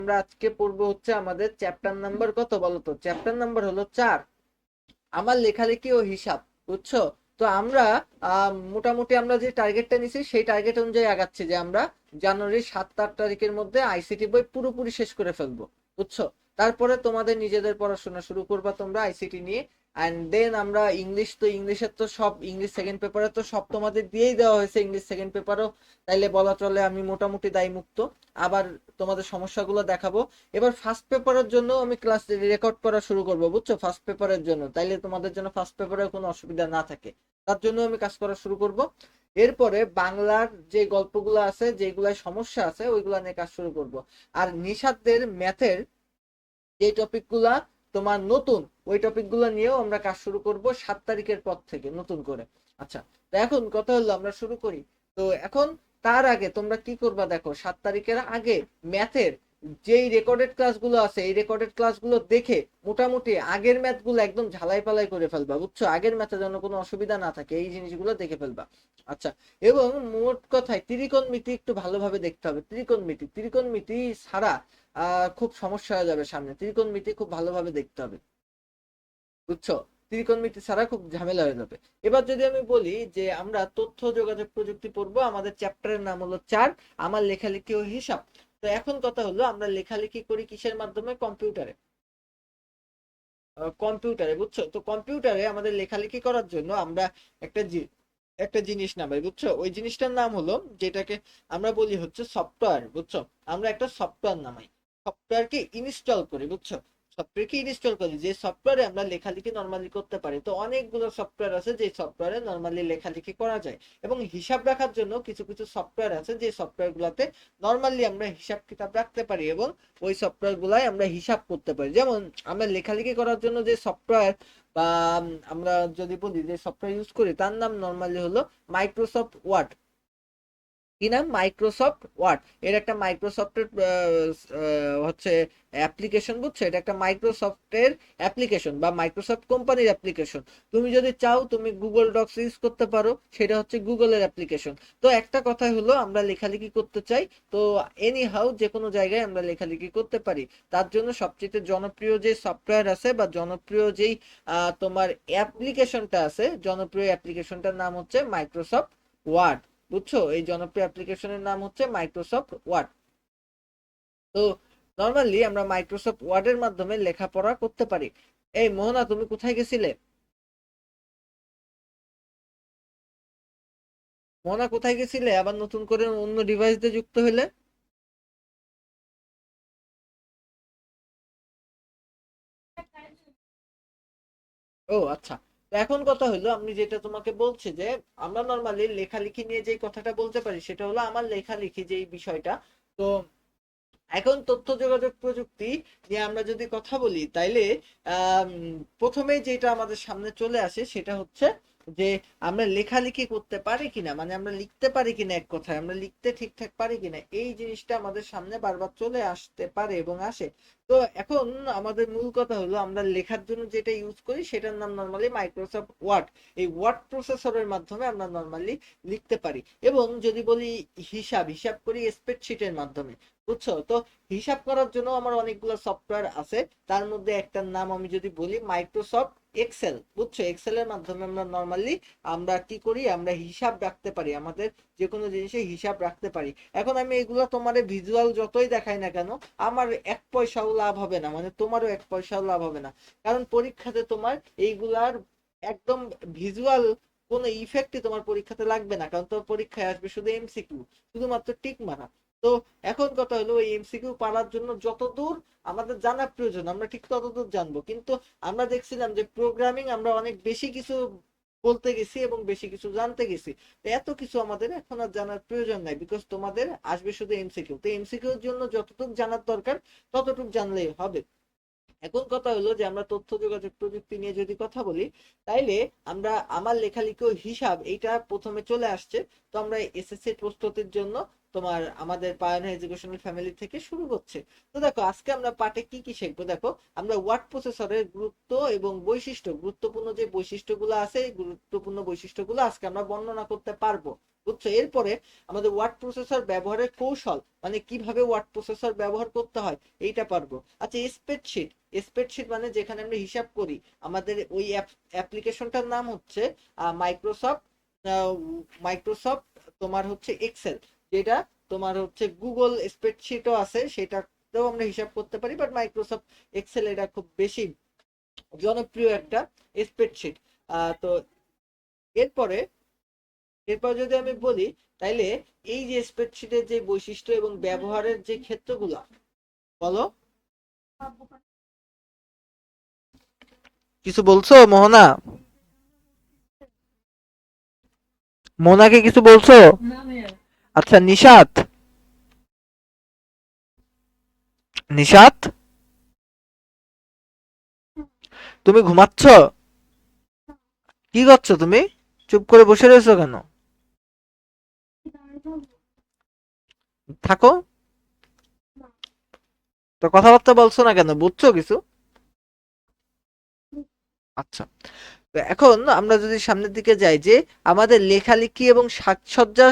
আমরা আজকে পড়বো হচ্ছে আমাদের চ্যাপ্টার নাম্বার কত বলো তো? চ্যাপ্টার নাম্বার হলো 4, আমার লেখালেখি ও হিসাব। বুঝছো? তো আমরা মোটামুটি আমরা যে টার্গেটটা নিছি সেই টার্গেট অনুযায়ী আগাচ্ছি যে আমরা জানুয়ারির 7-8 তারিখের মধ্যে আইসিটি বই পুরোপুরি শেষ করে ফেলবো। বুঝছো? তারপরে তোমাদের নিজেদের পড়াশোনা শুরু করবা তোমরা আইসিটি নিয়ে। অ্যান্ড দেন আমরা ইংলিশ, তো ইংলিশের তো সব, ইংলিশ সেকেন্ড পেপারে তো সব তোমাদের দিয়েই দেওয়া হয়েছে, ইংলিশ সেকেন্ড পেপারও তাইলে বলা চলে আমি মোটামুটি দায়মুক্ত। আবার তোমাদের সমস্যাগুলো দেখাবো। এবার ফার্স্ট পেপারের জন্য আমি ক্লাস রেকর্ড করা শুরু করবো। বুঝছো? ফার্স্ট পেপারের জন্য তাইলে তোমাদের জন্য ফার্স্ট পেপারে কোনো অসুবিধা না থাকে, তার জন্য আমি কাজ করা শুরু করব। এরপরে বাংলার যে গল্পগুলো আছে, যেগুলাই সমস্যা আছে ওইগুলা নিয়ে কাজ শুরু করব। আর নিশাতদের ম্যাথের যে টপিকগুলা তোমার নতুন, ওই টপিকগুলো নিয়েও আমরা কাজ শুরু করব 7 তারিখের পর থেকে নতুন করে। আচ্ছা, তো এখন কথা হলো আমরা শুরু করি। তো এখন তার আগে তোমরা কি করবা দেখো, 7 তারিখের আগে ম্যাথের যেই রেকর্ডেড ক্লাসগুলো আছে এই রেকর্ডেড ক্লাসগুলো দেখে মোটামুটি আগের ম্যাথগুলো একদম ঝালাই পালাই করে ফেলবা। বুঝছো? আগের ম্যাথে যেন কোনো অসুবিধা না থাকে এই জিনিসগুলো দেখে ফেলবা। আচ্ছা, এবং মোট কথায় ত্রিকোণমিতি একটু ভালোভাবে দেখতে হবে। ত্রিকোণমিতি ত্রিকোণমিতি ছাড়া খুব সমস্যা হয়ে যাবে সামনে। ত্রিকোণমিতি খুব ভালোভাবে দেখতে হবে। বুঝছো? ত্রিকোণমিতি ছাড়া খুব ঝামেলা হয়ে যাবে। এবার যদি আমি বলি যে আমরা তথ্য যোগাযোগ প্রযুক্তি পড়বো, আমাদের চ্যাপ্টারের নাম হলো 4, আমার লেখালেখি ও হিসাব। তো এখন কথা হলো আমরা লেখালেখি করি কিসের মাধ্যমে? কম্পিউটারে। কম্পিউটারে। বুঝছো? তো কম্পিউটারে আমাদের লেখালেখি করার জন্য আমরা একটা একটা জিনিস নামাই। বুঝছো? ওই জিনিসটার নাম হলো, যেটাকে আমরা বলি হচ্ছে সফটওয়্যার। বুঝছো? আমরা একটা সফটওয়্যার নামাই, সফটওয়্যারকে ইনস্টল করি। বুঝছো? সফটওয়্যারকে ইনস্টল করি, যে সফটওয়্যারে আমরা লেখালেখি নর্মালি করতে পারি। তো অনেকগুলো সফটওয়্যার আছে যে সফটওয়্যারে নর্মালি লেখালেখি করা যায়, এবং হিসাব রাখার জন্য কিছু কিছু সফটওয়্যার আছে যে সফটওয়্যার গুলাতে নর্মালি আমরা হিসাব কিতাব রাখতে পারি, এবং ওই সফটওয়্যার গুলাই আমরা হিসাব করতে পারি। যেমন আমরা লেখালেখি করার জন্য যে সফটওয়্যার বা আমরা যদি বলি যে সফটওয়্যার ইউজ করি তার নাম নর্মালি হলো মাইক্রোসফট ওয়ার্ড। কি নাম? Microsoft word. এর একটা মাইক্রোসফটের হচ্ছে অ্যাপ্লিকেশন। বুঝছো? এটা একটা মাইক্রোসফটের অ্যাপ্লিকেশন বা মাইক্রোসফট কোম্পানির অ্যাপ্লিকেশন। তুমি যদি চাও তুমি গুগল ডক্স ইউজ করতে পারো, সেটা হচ্ছে গুগলের অ্যাপ্লিকেশন। তো একটা কথাই হলো আমরা লেখালেখি করতে চাই, তো এনি হাউ যে কোনো জায়গায় আমরা লেখালেখি করতে পারি। তার জন্য সবচেয়ে জনপ্রিয় যে সফটওয়্যার আছে বা জনপ্রিয় যেই তোমার অ্যাপ্লিকেশনটা আছে, জনপ্রিয় অ্যাপ্লিকেশনটার নাম হচ্ছে মাইক্রোসফট ওয়ার্ড। বুঝছো? এই জনপ্রিয় অ্যাপ্লিকেশনের নাম হচ্ছে মাইক্রোসফট ওয়ার্ড। তো নর্মালি আমরা মাইক্রোসফট ওয়ার্ডের মাধ্যমে লেখাপড়া করতে পারি। এই মোহনা, তুমি কোথায় গেছিলে? মোহনা কোথায় গেছিলে? আবার নতুন করে অন্য ডিভাইস দিয়ে যুক্ত হলে? ও আচ্ছা। তো এখন কথা হলো আমি যেটা তোমাকে বলছি যে আমরা নর্মালি লেখালেখি নিয়ে যে কথাটা বলতে পারি সেটা হলো আমার লেখালেখি যে বিষয়টা। তো এখন তথ্য যোগাযোগ প্রযুক্তি নিয়ে আমরা যদি কথা বলি তাইলে আম, প্রথমেই যেটা আমাদের সামনে চলে আসে সেটা হচ্ছে যে আমরা লেখালেখি করতে পারি কিনা, মানে আমরা লিখতে পারি কিনা, এক কথায় আমরা লিখতে ঠিকঠাক পারি কিনা, এই জিনিসটা আমাদের সামনে বারবার চলে আসতে পারে এবং আসে। তো এখন আমাদের মূল কথা হলো আমরা লেখার জন্য যেটা ইউজ করি সেটার নাম নর্মালি মাইক্রোসফট ওয়ার্ড। এই ওয়ার্ড প্রসেসরের মাধ্যমে আমরা নর্মালি লিখতে পারি। এবং যদি বলি হিসাব হিসাব করি স্প্রেডশিটের মাধ্যমে। বুঝছো? তো হিসাব করার জন্য আমার অনেকগুলো সফটওয়্যার আছে, তার মধ্যে একটার নাম আমি যদি বলি মাইক্রোসফট এক্সেল। বুঝছো? এক্সেলের মাধ্যমে আমরা নর্মালি আমরা কি করি, আমরা হিসাব রাখতে পারি, আমাদের যে কোনো জিনিসে হিসাব রাখতে পারি। এখন আমি এগুলো তোমার ভিজুয়াল যতই দেখাই না কেন, আমার এক পয়সাও লাভ হবে না, মানে তোমারও এক পয়সাও লাভ হবে না। কারণ পরীক্ষাতে তোমার এইগুলার একদম ভিজুয়াল কোনো ইফেক্টই তোমার পরীক্ষাতে লাগবে না, কারণ তোমার পরীক্ষায় আসবে শুধু এমসিকিউ, শুধুমাত্র টিক মারা। তো এখন কথা হলো ওই এমসিকিউ পারার জন্য যতদূর আমাদের জানা প্রয়োজন আমরা ঠিক ততদূর জানবো, কিন্তু আমরা দেখছিলাম যে প্রোগ্রামিং আমরা অনেক বেশি কিছু বলতে গেছি এবং বেশি কিছু জানতে গেছি। তো এত কিছু আমাদের এখন আর জানার প্রয়োজন নাই, বিকজ তোমাদের আসবে শুধু এমসিকিউ। তো এমসিকিউর জন্য যতটুকু জানার দরকার ততটুকু জানলেই হবে। এখন কথা হলো যে আমরা তথ্য যোগাযোগ প্রযুক্তি নিয়ে যদি কথা বলি তাইলে আমরা আমার লেখালেখি ও হিসাব এইটা প্রথমে চলে আসছে। তো আমরা এসএসসি প্রস্তুতির জন্য তোমার আমাদের পায়োনিয়ার এডুকেশনাল ফ্যামিলি থেকে শুরু হচ্ছে। তো দেখো আজকে আমরা পাঠে কি কি শিখবো, দেখো আমরা ওয়ার্ড প্রসেসরের গুরুত্ব এবং বৈশিষ্ট্য, গুরুত্বপূর্ণ যে বৈশিষ্ট্যগুলো আছে এই গুরুত্বপূর্ণ বৈশিষ্ট্যগুলো আজকে আমরা বর্ণনা করতে পারবো, বুঝছো। এরপরে আমাদের ওয়ার্ড প্রসেসর ব্যবহারের কৌশল, মানে কিভাবে ওয়ার্ড প্রসেসর ব্যবহার করতে হয় এইটা পারবো। আচ্ছা, স্প্রেডশিট, স্প্রেডশিট মানে যেখানে আমরা হিসাব করি, আমাদের ওই অ্যাপ্লিকেশনটার নাম হচ্ছে মাইক্রোসফট, মাইক্রোসফট তোমার হচ্ছে এক্সেল, যেটা তোমার হচ্ছে গুগল স্প্রেডশিটও আছে, সেটাতেও আমরা হিসাব করতে পারি, বাট মাইক্রোসফট এক্সেল এটা খুব বেশি জনপ্রিয় একটা স্প্রেডশিট। তো এরপরে এরপর যদি আমি বলি, তাইলে এই যে স্প্রেডশিটের যে বৈশিষ্ট্য এবং ব্যবহারের যে ক্ষেত্রগুলো, বলো কিছু বলছো মোহনা? মোহনাকে কিছু বলছো? আচ্ছা, নিশাত, নিশাত তুমি ঘুমাচ্ছ? কি করছো তুমি? চুপ করে বসে রয়েছো কেন? থাকো। তো কথাবার্তা বলছো না কেন, বুঝছো কিছু? আচ্ছা, তো এখন আমরা যদি সামনের দিকে যাই, যে আমাদের লেখালেখি এবং সাজসজ্জা,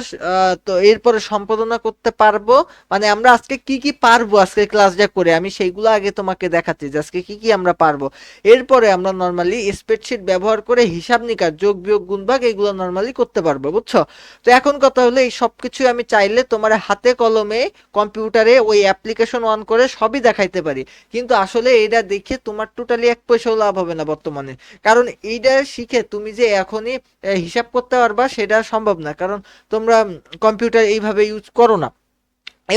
তো এরপরে সম্পাদনা করতে পারবো, মানে আমরা আজকে কি কি পারবো আজকে ক্লাসটা করে, আমি সেইগুলো আগে তোমাকে দেখাচ্ছি যে আজকে কি কি আমরা পারবো। এরপরে আমরা নর্মালি স্প্রেডশিট ব্যবহার করে হিসাব নিকাশ, যোগ বিয়োগ গুণভাগ এগুলো নর্মালি করতে পারবো, বুঝছো। তো এখন কথা হলো, এই সব কিছু আমি চাইলে তোমার হাতে কলমে কম্পিউটারে ওই অ্যাপ্লিকেশন অন করে সবই দেখাইতে পারি, কিন্তু আসলে এটা দেখে তোমার টোটালি এক পয়সাও লাভ হবে না বর্তমানে। কারণ এইটা শিখে তুমি যে এখনই হিসাব করতে পারবা সেটা সম্ভব না, কারণ তোমরা কম্পিউটার এইভাবে ইউজ করো না,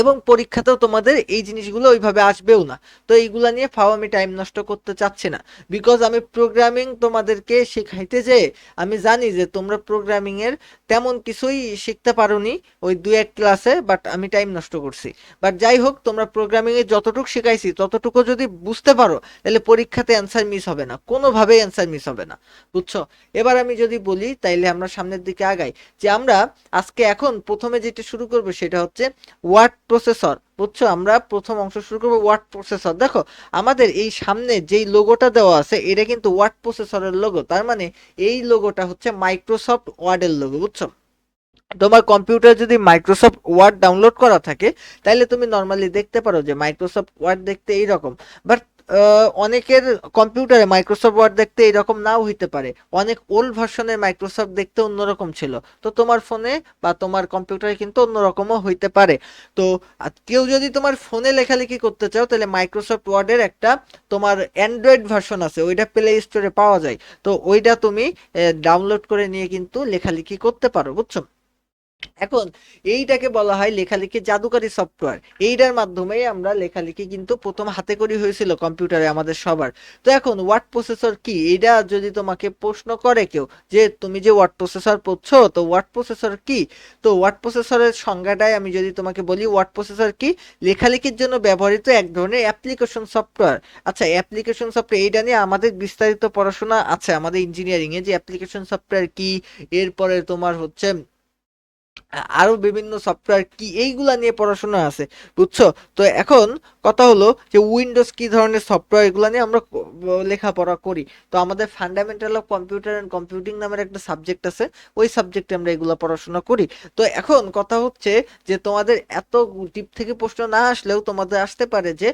এবং পরীক্ষাতেও তোমাদের এই জিনিসগুলো ওইভাবে আসবেও না। তো এইগুলা নিয়ে ফাও আমি টাইম নষ্ট করতে চাচ্ছি না, বিকজ আমি প্রোগ্রামিং তোমাদেরকে শেখাইতে যে আমি জানি যে তোমরা প্রোগ্রামিং এর তেমন কিছুই শিখতে পারোনি ওই দু এক ক্লাসে, বাট আমি টাইম নষ্ট করছি। বাট যাই হোক, তোমরা প্রোগ্রামিং এর যতটুকু শিখাইছি ততটুকু যদি বুঝতে পারো, তাহলে পরীক্ষাতে অ্যান্সার মিস হবে না, কোনোভাবেই অ্যান্সার মিস হবে না, বুঝছো। এবার আমি যদি বলি, তাইলে আমরা সামনের দিকে আগাই, যে আমরা আজকে এখন প্রথমে যেটা শুরু করবো সেটা হচ্ছে ওয়ার্ড প্রসেসর, বুঝছো। আমরা প্রথম অংশ শুরু করবো ওয়ার্ড প্রসেসর। দেখো আমাদের এই সামনে যেই লোগোটা দেওয়া আছে এটা কিন্তু ওয়ার্ড প্রসেসরের লোগো, তার মানে এই লোগোটা হচ্ছে মাইক্রোসফট ওয়ার্ডের লোগো, বুঝছো। তোমার কম্পিউটার যদি মাইক্রোসফট ওয়ার্ড ডাউনলোড করা থাকে, তাহলে তুমি নর্মালি দেখতে পারো যে মাইক্রোসফট ওয়ার্ড দেখতে এইরকম, বাট অনেকের কম্পিউটারে মাইক্রোসফট ওয়ার্ড দেখতে এইরকম নাও হইতে পারে, অনেক ওল্ড ভার্সনের মাইক্রোসফট দেখতে অন্যরকম ছিল, তো তোমার ফোনে বা তোমার কম্পিউটারে কিন্তু অন্যরকমও হইতে পারে। তো কেউ যদি তোমার ফোনে লেখালেখি করতে চাও, তাহলে মাইক্রোসফট ওয়ার্ডের একটা তোমার অ্যান্ড্রয়েড ভার্সন আছে, ওইটা প্লে স্টোরে পাওয়া যায়, তো ওইটা তুমি ডাউনলোড করে নিয়ে কিন্তু লেখালেখি করতে পারো, বুঝছো। এখন এইটাকে বলা হয় লেখালেখি জাদুকারী সফটওয়্যার, এইটার মাধ্যমে আমরা লেখালেখি কিন্তু প্রথম হাতে করি হয়েছিল কম্পিউটারে আমাদের সবার। তো এখন ওয়ার্ড প্রসেসর কি, এইটা যদি তোমাকে প্রশ্ন করে কেউ, যে তুমি যে ওয়ার্ড প্রসেসর পড়ছো, তো ওয়ার্ড প্রসেসর কি, তো ওয়ার্ড প্রসেসরের সংজ্ঞাটাই আমি যদি তোমাকে বলি, ওয়ার্ড প্রসেসর কি, লেখালেখির জন্য ব্যবহৃত এক ধরনের অ্যাপ্লিকেশন সফটওয়্যার। আচ্ছা, অ্যাপ্লিকেশন সফটওয়্যার এইটা নিয়ে আমাদের বিস্তারিত পড়াশোনা আছে আমাদের ইঞ্জিনিয়ারিং এ, যে অ্যাপ্লিকেশন সফটওয়্যার কি, এরপরে তোমার হচ্ছে আরো বিভিন্ন সফটওয়্যার কি, এইগুলা নিয়ে পড়াশোনা আছে, বুঝছো। তো এখন কথা হলো যে উইন্ডোজ কি ধরনের সফটওয়্যার, এগুলা নিয়ে আমরা লেখাপড়া করি। তো আমাদের fundamental of computer and computing নামের একটা সাবজেক্ট আছে, ওই সাবজেক্টে আমরা এগুলা পড়াশোনা করি। তো এখন কথা হচ্ছে যে তোমাদের এত ডিপ থেকে প্রশ্ন না আসলেও তোমাদের আসতে পারে যে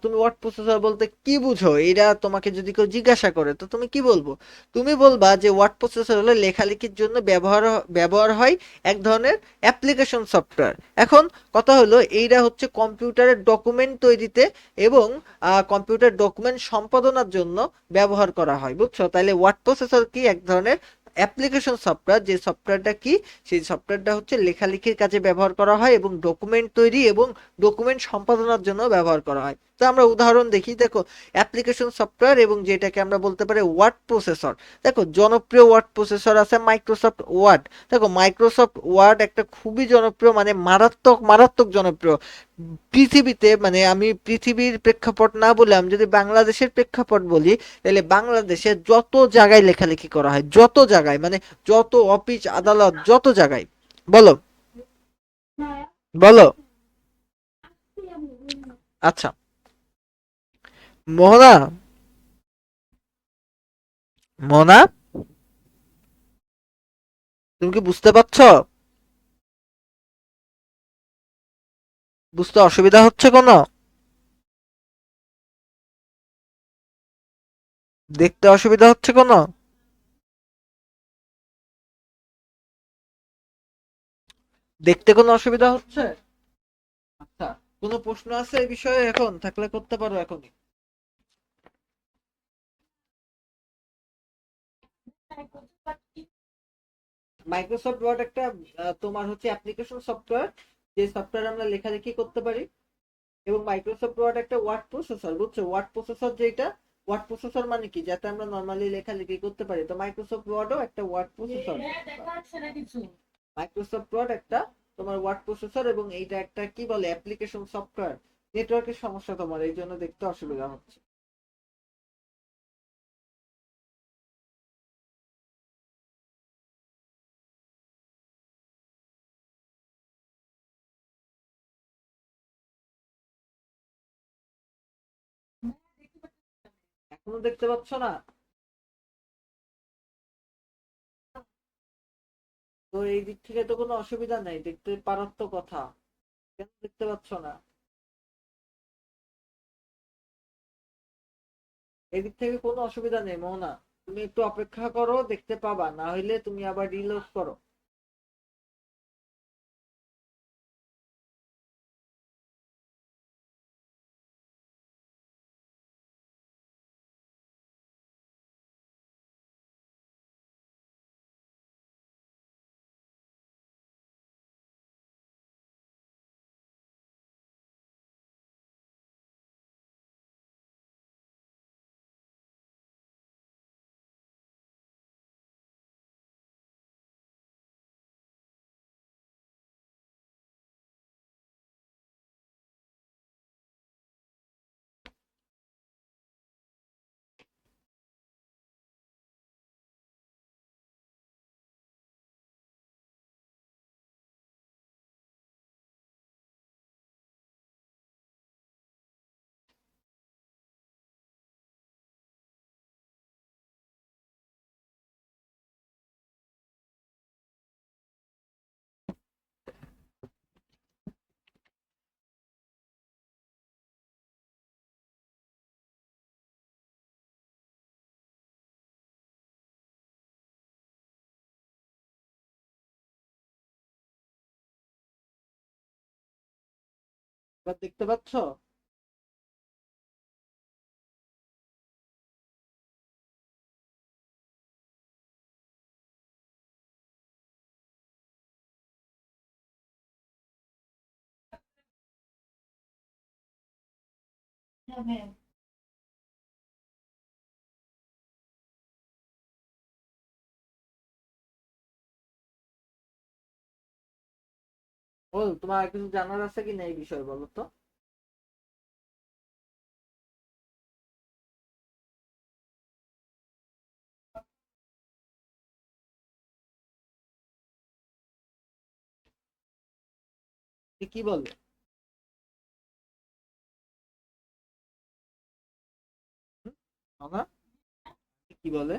তুমি ওয়ার্ড প্রসেসর বলতে কি বুঝো, এটা তোমাকে যদি কেউ জিজ্ঞাসা করে, তো তুমি কি বলবো? তুমি বলবা যে ওয়ার্ড প্রসেসর হলো লেখালেখির জন্য ব্যবহার হয় এক ধরনের অ্যাপ্লিকেশন সফটওয়্যার। এখন কথা হলো, এইটা হচ্ছে কম্পিউটারের ডকুমেন্ট তৈরিতে এবং কম্পিউটার ডকুমেন্ট সম্পাদনার জন্য ব্যবহার করা হয়, বুঝছো। তাহলে ওয়ার্ড প্রসেসর কি, এক ধরনের অ্যাপ্লিকেশন সফটওয়্যার, যে সফটওয়্যারটা কি, সেই সফটওয়্যারটা হচ্ছে লেখালেখির কাজে ব্যবহার করা হয় এবং ডকুমেন্ট তৈরি এবং ডকুমেন্ট সম্পাদনার জন্য ব্যবহার করা হয়। তো আমরা উদাহরণ দেখি, দেখো অ্যাপ্লিকেশন সফটওয়্যার এবং যেটাকে আমরা বলতে পারি ওয়ার্ড প্রসেসর। দেখো জনপ্রিয় ওয়ার্ড প্রসেসর আছে মাইক্রোসফট ওয়ার্ড। দেখো মাইক্রোসফট ওয়ার্ড একটা খুবই জনপ্রিয়, মানে মারাত্মক মারাত্মক জনপ্রিয় পৃথিবীতে, মানে আমি পৃথিবীর প্রেক্ষাপট না বলে আমি যদি বাংলাদেশের প্রেক্ষাপট বলি, তাহলে বাংলাদেশে যত জায়গায় লেখালেখি করা হয়, যত জায়গায়, মানে যত অফিস আদালত যত জায়গায়, বলো। বলো। আচ্ছা, মোহনা, মোহনা, তুমি কি বুঝতে পারছো? বুঝতে অসুবিধা হচ্ছে কোনো? দেখতে অসুবিধা হচ্ছে কোনো? দেখতে কোনো অসুবিধা হচ্ছে? আচ্ছা, কোনো প্রশ্ন আছে এই বিষয়ে এখন থাকলে করতে পারো এখনই। মাইক্রোসফট ওয়ার্ড একটা তোমার হচ্ছে অ্যাপ্লিকেশন সফটওয়্যার, যে সফটওয়্যার আমরা লেখালেখি করতে পারি। এবং মাইক্রোসফট ওয়ার্ড একটা ওয়ার্ড প্রসেসর, বুঝছো? ওয়ার্ড প্রসেসর যেটা, ওয়ার্ড প্রসেসর মানে কি, যাতে আমরা নর্মালি লেখালেখি করতে পারি। তো মাইক্রোসফট ওয়ার্ডও একটা ওয়ার্ড প্রসেসর। মাইক্রোসফট ওয়ার্ড একটা তোমার ওয়ার্ড প্রসেসর, এবং এইটা একটা কি বলে অ্যাপ্লিকেশন সফটওয়্যার। নেটওয়ার্কের সমস্যা তোমার, এই জন্য দেখতে অসুবিধা হচ্ছে। এখনো দেখতে পাচ্ছ না? তো এই দিক থেকে তো কোনো অসুবিধা নেই, দেখতে পারার তো কথা। কেন দেখতে পাচ্ছ না? এই দিক থেকে কোনো অসুবিধা নেই মোহনা। তুমি একটু অপেক্ষা করো, দেখতে পাবা, না হইলে তুমি আবার রিলোড করো। এবার দেখতে পাচ্ছ? বল, তোমার আর কিছু জানার আছে কি না এই বিষয়ে, বলো তো। কি বলে? হুম? মামা, কি বলে?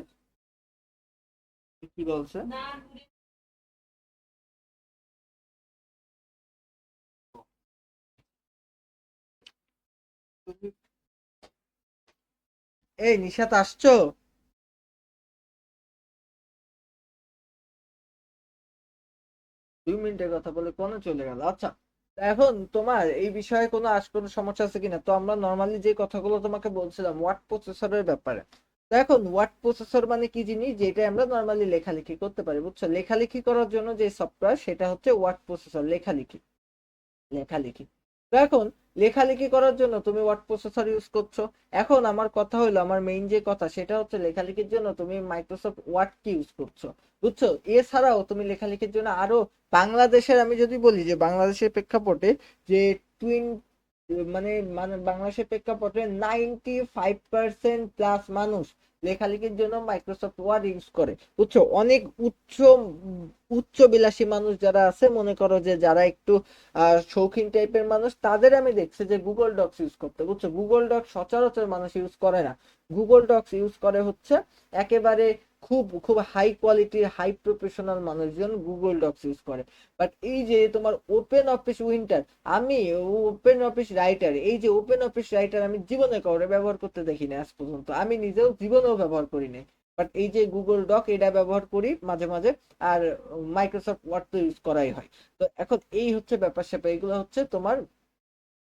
কি বলছে? এই নিশাত আসছো? 2 মিনিটের কথা বলে কোনে চলে গেল? আচ্ছা, এখন তোমার এই বিষয়ে কোনো সমস্যা আছে কিনা? তো আমরা নর্মালি যে কথাগুলো তোমাকে বলছিলাম ওয়ার্ড প্রসেসরের ব্যাপারে। তো এখন ওয়ার্ড প্রসেসর মানে কি জিনিস, যেটা আমরা নর্মালি লেখালেখি করতে পারি, বুঝছো? লেখালেখি করার জন্য যে সফটওয়্যার, সেটা হচ্ছে ওয়ার্ড প্রসেসর। লেখালেখি, লেখালেখি। তো এখন লেখালেখি করার জন্য তুমি ওয়ার্ড প্রসেসর ইউজ করছো। এখন আমার কথা হলো, আমার মেইন যে কথা সেটা হচ্ছে, লেখালেখির জন্য তুমি মাইক্রোসফট ওয়ার্ড কি ইউজ করছো, বুঝছো? এছাড়াও তুমি লেখালেখির জন্য আরো বাংলাদেশের, আমি যদি বলি যে বাংলাদেশের প্রেক্ষাপটে, যে টুইন মানে মানে বাংলাদেশের প্রেক্ষাপটে 95% প্লাস মানুষ লেখালেখির জন্য মাইক্রোসফট ওয়ার্ড ইউজ করে, বুঝছো। অনেক উচ্চ বিলাসী মানুষ যারা আছে, মনে করো যে যারা একটু শৌখিন টাইপের মানুষ, তাদের আমি দেখছি যে গুগল ডক্স ইউজ করতে, বুঝছো। গুগল ডক্স সচরাচর মানুষ ইউজ করে না। গুগল ডক্স ইউজ করে হচ্ছে একেবারে খুব খুব হাই কোয়ালিটির হাই প্রফেশনাল মানুষজন গুগল ডক্স ইউজ করে। বাট এই যে তোমার ওপেন অফিস উইন্টার, আমি ওপেন অফিস রাইটার, এই যে ওপেন অফিস রাইটার আমি জীবনে কাউরে ব্যবহার করতে দেখি না আজ পর্যন্ত, আমি নিজেও জীবনেও ব্যবহার করি নাই। বাট এই যে গুগল ডক, এটা ব্যবহার করি মাঝে মাঝে। আর মাইক্রোসফট ওয়ার্ড তো ইউজ করাই হয়। তো এখন এই হচ্ছে ব্যাপার স্যাপার, এগুলো হচ্ছে তোমার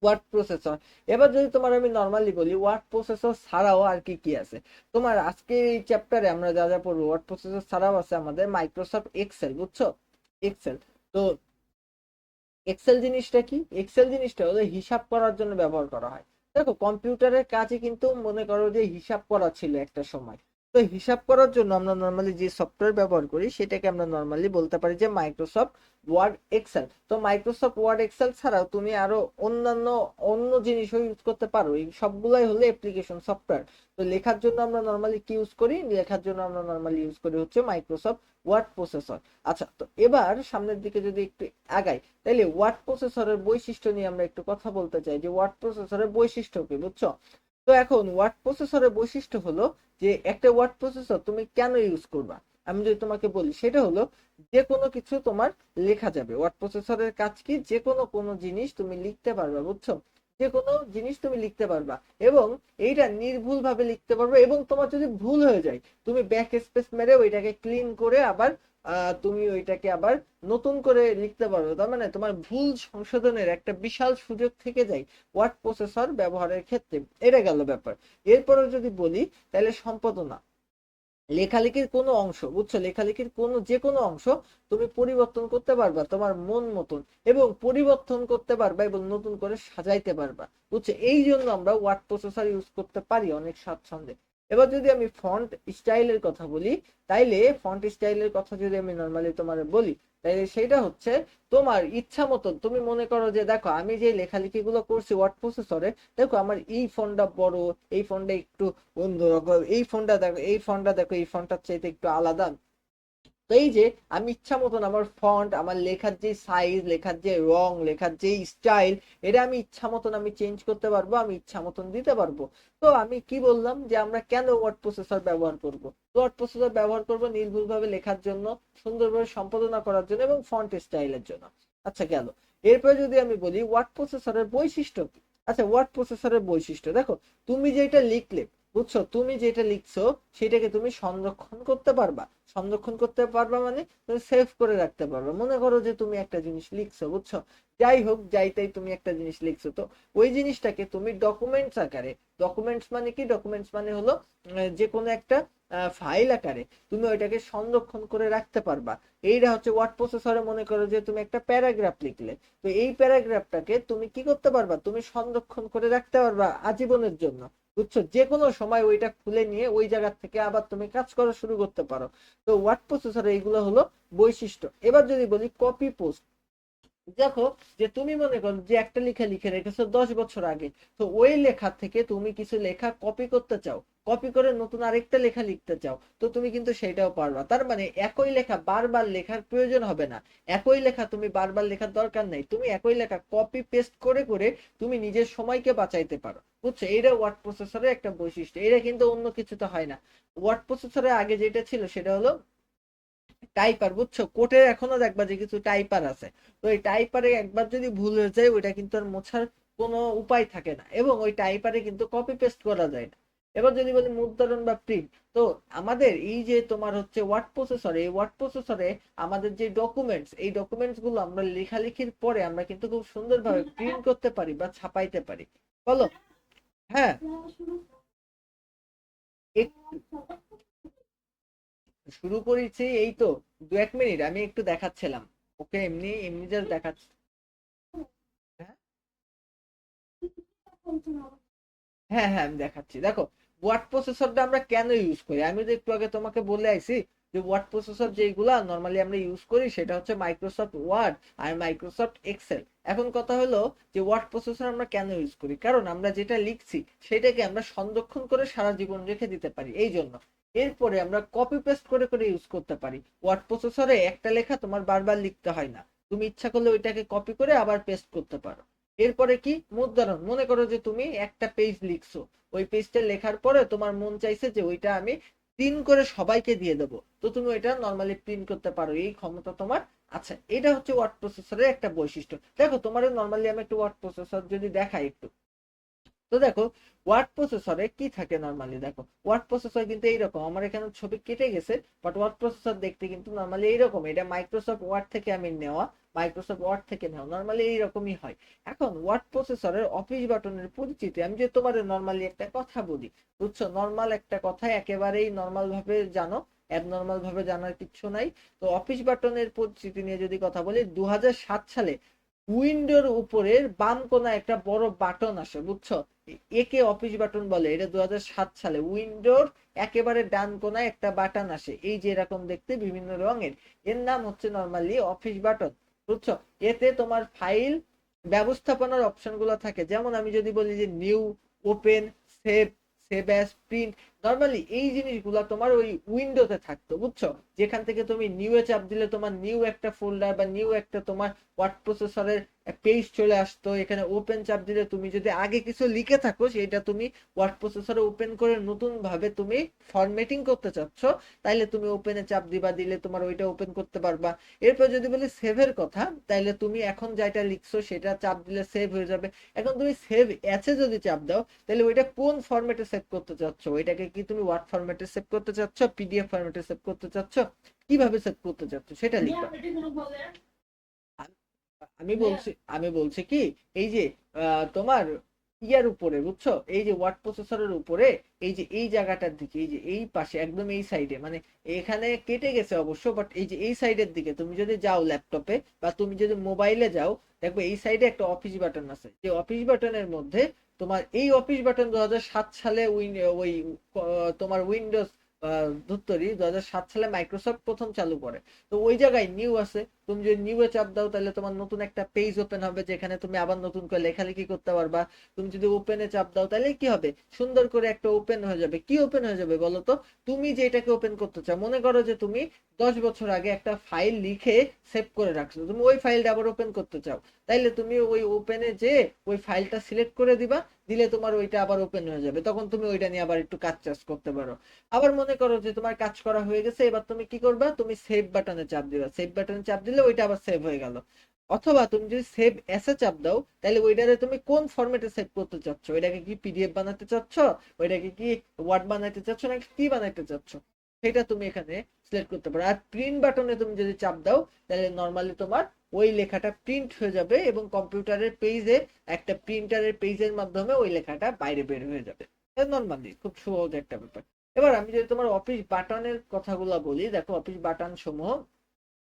ওয়ার্ড প্রসেসর। এবার যদি তোমার আমি নর্মালি বলি ওয়ার্ড প্রসেসর ছাড়াও আর কি কি আছে, তোমার আজকে এই চ্যাপ্টারে আমরা যা যা পড়বো, ওয়ার্ড প্রসেসর ছাড়াও আছে আমাদের মাইক্রোসফট এক্সেল, বুঝছো। এক্সেল। তো এক্সেল জিনিসটা কি? এক্সেল জিনিসটা হলো হিসাব করার জন্য ব্যবহার করা হয়। দেখো কম্পিউটারের কাজে কিন্তু মনে করো যে হিসাব করা ছিল একটা সময়। তো হিসাব করার জন্য আমরা নর্মালি যে সফটওয়্যার ব্যবহার করি সেটাকে আমরা নর্মালি বলতে পারি যে মাইক্রোসফট ওয়ার্ড এক্সেল। তো মাইক্রোসফট ওয়ার্ড এক্সেল ছাড়াও তুমি আরো অন্যান্য অন্য জিনিসও ইউজ করতে পারো, এই সবগুলাই হলো অ্যাপ্লিকেশন সফটওয়্যার। তো লেখার জন্য আমরা নর্মালি কি ইউজ করি? লেখার জন্য আমরা নর্মালি ইউজ করি হচ্ছে মাইক্রোসফট ওয়ার্ড প্রসেসর। আচ্ছা, তো এবার সামনের দিকে যদি একটু আগাই, তাইলে ওয়ার্ড প্রসেসরের বৈশিষ্ট্য নিয়ে আমরা একটু কথা বলতে চাই যে ওয়ার্ড প্রসেসরের বৈশিষ্ট্য কি, বুঝছো। তো এখন ওয়ার্ড প্রসেসরের বৈশিষ্ট্য হলো যে একটা ওয়ার্ড প্রসেসর তুমি কেন ইউজ করবা, আমি যদি তোমাকে বলি সেটা হলো যে কোনো কিছু তোমার লেখা যাবে। ওয়ার্ড প্রসেসরের কাজ কি? যে কোনো কোনো জিনিস তুমি লিখতে পারবা, বুঝছো। যে কোনো জিনিস তুমি লিখতে পারবা এবং এইটা নির্ভুল ভাবে লিখতে পারবে, এবং তোমার যদি ভুল হয়ে যায় তুমি ব্যাক স্পেস মেরে ওইটাকে ক্লিন করে আবার তুমি ওইটাকে আবার নতুন করে লিখতে পারবে। তার মানে তোমার ভুল সংশোধনের একটা বিশাল সুযোগ থেকে যায় ওয়ার্ড প্রসেসর ব্যবহারের ক্ষেত্রে। এটা গেল ব্যাপার। এরপরে যদি বলি তাহলে সম্পাদনা, লেখালেখির কোনো অংশ, বুঝছো, লেখালেখির কোনো যে কোনো অংশ তুমি পরিবর্তন করতে পারবা তোমার মন মতন, এবং পরিবর্তন করতে পারবা এবং নতুন করে সাজাইতে পারবা, বুঝছো। এই জন্য আমরা ওয়ার্ড প্রসেসর ইউজ করতে পারি অনেক স্বাচ্ছন্দ্যে। এবার যদি আমি ফন্ট স্টাইলের কথা বলি, তাইলে ফন্ট স্টাইলের কথা যদি আমি নর্মালি তোমার বলি, তাইলে সেটা হচ্ছে তোমার ইচ্ছা মতন। তুমি মনে করো যে দেখো আমি যে লেখালেখি গুলো করছি ওয়ার্ড প্রসেসরে, দেখো আমার এই ফন্টটা বড়, এই ফন্টটা একটু অন্যরকম, এই ফোনটা দেখো, এই ফোনটা দেখো, এই ফোনটার চাইতে একটু আলাদা। তো এই যে আমি ইচ্ছা মতন আমার ফন্ট, আমার লেখার যে সাইজ, লেখার যে রং, লেখার যে স্টাইল, এটা আমি ইচ্ছা মতন আমি চেঞ্জ করতে পারবো, আমি ইচ্ছা মতন দিতে পারবো। তো আমি কি বললাম যে আমরা কেন ওয়ার্ড প্রসেসর ব্যবহার করব? ওয়ার্ড প্রসেসর ব্যবহার করব নির্ভুলভাবে লেখার জন্য, সুন্দরভাবে সম্পাদনা করার জন্য এবং ফন্ট স্টাইলের জন্য। আচ্ছা গেল। এরপরে যদি আমি বলি ওয়ার্ড প্রসেসরের বৈশিষ্ট্য কি। আচ্ছা, ওয়ার্ড প্রসেসরের বৈশিষ্ট্য দেখো, তুমি যেটা লিখলে, বুঝছো, তুমি যেটা লিখছো সেটাকে তুমি সংরক্ষণ করতে পারবা। সংরক্ষণ করতে পারবা মানে তুমি সেভ করে রাখতে পারবা। মনে করো যে তুমি একটা জিনিস লিখছো, বুঝছো, যাই হোক যাই তাই তুমি একটা জিনিস লিখছো, তো ওই জিনিসটাকে তুমি ডকুমেন্টস আকারে, ডকুমেন্টস মানে কি? ডকুমেন্টস মানে হলো যে কোনো একটা ফাইল আকারে তুমি ওইটাকে সংরক্ষণ করে রাখতে পারবা। এইটা হচ্ছে ওয়ার্ড প্রসেসরে। মনে করো যে তুমি একটা প্যারাগ্রাফ লিখলে, তো এই প্যারাগ্রাফটাকে তুমি কি করতে পারবা? তুমি সংরক্ষণ করে রাখতে পারবা আজীবনের জন্য, বুঝছো। যে কোনো সময় ওইটা খুলে নিয়ে ওই জায়গা থেকে আবার তুমি কাজ করা শুরু করতে পারো। তো ওয়ার্ড প্রসেসরে এইগুলো হলো বৈশিষ্ট্য। এবার যদি বলি কপি পোস্ট, দেখো যে তুমি মনে করো যে একটা লেখা লিখে রেখেছো 10 বছর আগে, তো ওই লেখা থেকে তুমি কিছু লেখা কপি করতে চাও, কপি করে নতুন আরেকটা লেখা লিখতে চাও, তো তুমি কিন্তু সেটাও পারবা। তার মানে একই লেখা বারবার লেখার প্রয়োজন হবে না। একই লেখা তুমি বারবার লেখার দরকার নেই, তুমি একই লেখা কপি পেস্ট করে করে তুমি নিজের সময়কে বাঁচাইতে পারো, বুঝছো। এটা ওয়ার্ড প্রসেসরের একটা বৈশিষ্ট্য, এটা কিন্তু অন্য কিছুতে হয় না। ওয়ার্ড প্রসেসরের আগে যেটা ছিল সেটা হলো টাইপার, বুঝছো। কোর্টের এখনো দেখবা যে কিছু টাইপার আছে, তো এই টাইপারে একবার যদি ভুল হয়ে যায় ওইটা কিন্তু আর মোছার কোনো উপায় থাকে না, এবং ওই টাইপারে কিন্তু কপি পেস্ট করা যায় না। এবার যদি বলি মুদ্রণ বা প্রিন্ট, তো আমাদের এই যে তোমার হচ্ছে ওয়ার্ড প্রসেসরে, এই ওয়ার্ড প্রসেসরে আমাদের যে ডকুমেন্টস, এই ডকুমেন্টস গুলো আমরা লেখালেখির পরে আমরা কিন্তু খুব সুন্দরভাবে প্রিন্ট করতে পারি বা ছাপাইতে পারি। বলো। হ্যাঁ, শুরু করেছি এই তো 2-1 মিনিট, আমি একটু দেখাচ্ছিলাম। ওকে, এমনি এমনি জাস্ট দেখাচ্ছি। হ্যাঁ হ্যাঁ হ্যাঁ, আমি দেখাচ্ছি। দেখো ওয়ার্ড প্রসেসরটা আমরা কেন ইউজ করি, আমি তো একটু আগে তোমাকে বলে আইছি। যে ওয়ার্ড প্রসেসর যেগুলা নর্মালি আমরা ইউজ করি সেটা হচ্ছে মাইক্রোসফট ওয়ার্ড আর মাইক্রোসফট এক্সেল। এখন কথা হলো যে ওয়ার্ড প্রসেসর আমরা কেন ইউজ করি, কারণ আমরা যেটা লিখছি সেটাকে আমরা সংরক্ষণ করে সারা জীবন রেখে দিতে পারি এই জন্য। এরপরে আমরা কপি পেস্ট করে করে ইউজ করতে পারি। ওয়ার্ড প্রসেসরে একটা লেখা তোমার বারবার লিখতে হয় না, তুমি ইচ্ছা করলে ওইটাকে কপি করে আবার পেস্ট করতে পারো। এরপরে কি মুদ্রণ, মনে করো যে তুমি একটা পেজ লিখছো, ওই পেজটা লেখার পরে তোমার মন চাইছে যে ওইটা আমি প্রিন্ট করে সবাইকে দিয়ে দেবো, তো তুমি ওইটা নর্মালি প্রিন্ট করতে পারো, এই ক্ষমতা তোমার আছে। এটা হচ্ছে ওয়ার্ড প্রসেসরের একটা বৈশিষ্ট্য। দেখো তোমার নর্মালি আমি একটু ওয়ার্ড প্রসেসর যদি দেখাই একটু, তো দেখো ওয়ার্ড প্রসেসরে কি থাকে নর্মালি। দেখো ওয়ার্ড প্রসেসর কিন্তু এইরকম, আমার এখানে ছবি কেটে গেছে, বাট ওয়ার্ড প্রসেসর দেখতে কিন্তু নর্মালি এইরকম। এটা মাইক্রোসফট ওয়ার্ড থেকে আমি নেওয়া, মাইক্রোসফট ওয়ার্ড থেকে নেওয়া, নর্মালি এইরকমই হয়। এখন ওয়ার্ড প্রসেসরের অফিস বাটনের পরিচিতি আমি যে তোমার নর্মালি একটা কথা বলি, বুঝছো, নর্মাল একটা কথা একেবারেই নর্মাল ভাবে জানো, অ্যাবনর্মাল ভাবে জানার কিচ্ছু নাই। তো অফিস বাটনের পরিচিতি নিয়ে যদি কথা বলি, 2007 সালে উইন্ডোর উপরের বাম কোণায় একটা বড় বাটন আসে, বুঝছো, একে অফিস বাটন বলে। এটা 2007 সালে উইন্ডোর একেবারে ডান কোণায় একটা বাটন আসে, এই যে এরকম দেখতে বিভিন্ন রঙের, এর নাম হচ্ছে নর্মালি অফিস বাটন, বুঝছো। এতে তোমার ফাইল ব্যবস্থাপনার অপশন গুলো থাকে, যেমন আমি যদি বলি যে new, open, save, save as, print, normally এই জিনিসগুলো তোমার ওই উইন্ডোতে থাকতো, বুঝছো। যেখান থেকে তুমি নিউ এ চাপ দিলে তোমার নিউ একটা ফোল্ডার বা নিউ একটা তোমার ওয়ার্ড প্রসেসরের পেজ চলে আসতো। এখানে ওপেন চাপ দিলে তুমি যদি আগে কিছু লিখে থাকো সেটা তুমি ওয়ার্ড প্রসেসরে ওপেন করে নতুন ভাবে তুমি ফরম্যাটিং করতে চাচ্ছ, তাইলে তুমি ওপেনে চাপ দিবা, দিলে তোমার ওইটা ওপেন করতে পারবা। এরপর যদি বলি সেভের কথা, তাইলে তুমি এখন যেটা লিখছো সেটা চাপ দিলে সেভ হয়ে যাবে। এখন তুমি সেভ অ্যাসে যদি চাপ দাও, তাহলে ওইটা কোন ফরম্যাটে সেভ করতে চাচ্ছ, ওইটাকে কি তুমি ওয়ার্ড ফরম্যাটে সেভ করতে চাচ্ছ, পিডিএফ ফরম্যাটে সেভ করতে চাচ্ছ, কিভাবে সেভ করতে চাচ্ছ সেটা লিখবা। আমি বলছি কি, এই যে তোমার ইয়ার উপরে, বুঝছো, এই যে ওয়ার্ড প্রসেসরের উপরে, এই যে এই জায়গাটার দিকে, এই যে এই পাশে একদম এই সাইডে, মানে এখানে কেটে গেছে অবশ্য, বাট এই যে এই সাইডের দিকে তুমি যদি যাও ল্যাপটপে বা তুমি যদি মোবাইলে যাও, দেখবে এই সাইডে একটা অফিস বাটন আছে, যে অফিস বাটনের মধ্যে তোমার এই অফিস বাটন 2007 সালে ওই তোমার উইন্ডোজ ধুত্তরি 2007 সালে মাইক্রোসফট প্রথম চালু করে। তো ওই জায়গায় নিউ আছে, তুমি যদি নিউ এ চাপ দাও তাহলে তোমার নতুন একটা পেজ ওপেন হবে, যেখানে তুমি আবার নতুন করে লেখালেখি করতে পারবা। তুমি যদি ওপেনে চাপ দাও তাহলে কি হবে, সুন্দর করে একটা ওপেন হয়ে যাবে। কি ওপেন হয়ে যাবে বলো তো, তুমি যেটাকে ওপেন করতে চাও, মনে করো যে তুমি 10 বছর আগে একটা ফাইল লিখে সেভ করে রাখছো, তুমি ওই ফাইলটা আবার ওপেন করতে চাও, তাইলে তুমি ওই ওপেনে যে ওই ফাইলটা সিলেক্ট করে দিবা, দিলে তোমার ওইটা আবার ওপেন হয়ে যাবে, তখন তুমি ওইটা নিয়ে আবার একটু কাজ চাষ করতে পারো। আবার মনে করো যে তোমার কাজ করা হয়ে গেছে, এবার তুমি কি করবা, তুমি সেভ বাটনে চাপ দিবা, সেভ বাটনে চাপ দিলে ওইটা আবার সেভ হয়ে গেল। অথবা তুমি যদি সেভ এসে চাপ দাও, তাহলে ওইটারে তুমি কোন ফরম্যাটে সেভ করতে চাচ্ছ, ওইটাকে কি পিডিএফ বানাতে চাচ্ছ, ওইটাকে কি ওয়ার্ড বানাতে চাচ্ছ, নাকি কি বানাতে চাচ্ছ, সেটা তুমি এখানে সিলেক্ট করতে পারো। আর প্রিন্ট বাটনে তুমি যদি চাপ দাও, তাহলে নর্মালি তোমার ওই লেখাটা প্রিন্ট হয়ে যাবে এবং কম্পিউটারের পেজে একটা প্রিন্টারের পেজের মাধ্যমে ওই লেখাটা বাইরে বের হয়ে যাবে। নর্মালি খুব সহজ একটা ব্যাপার। এবার আমি যদি তোমার অফিস বাটনের কথাগুলো বলি, দেখো অফিস বাটন সমূহ,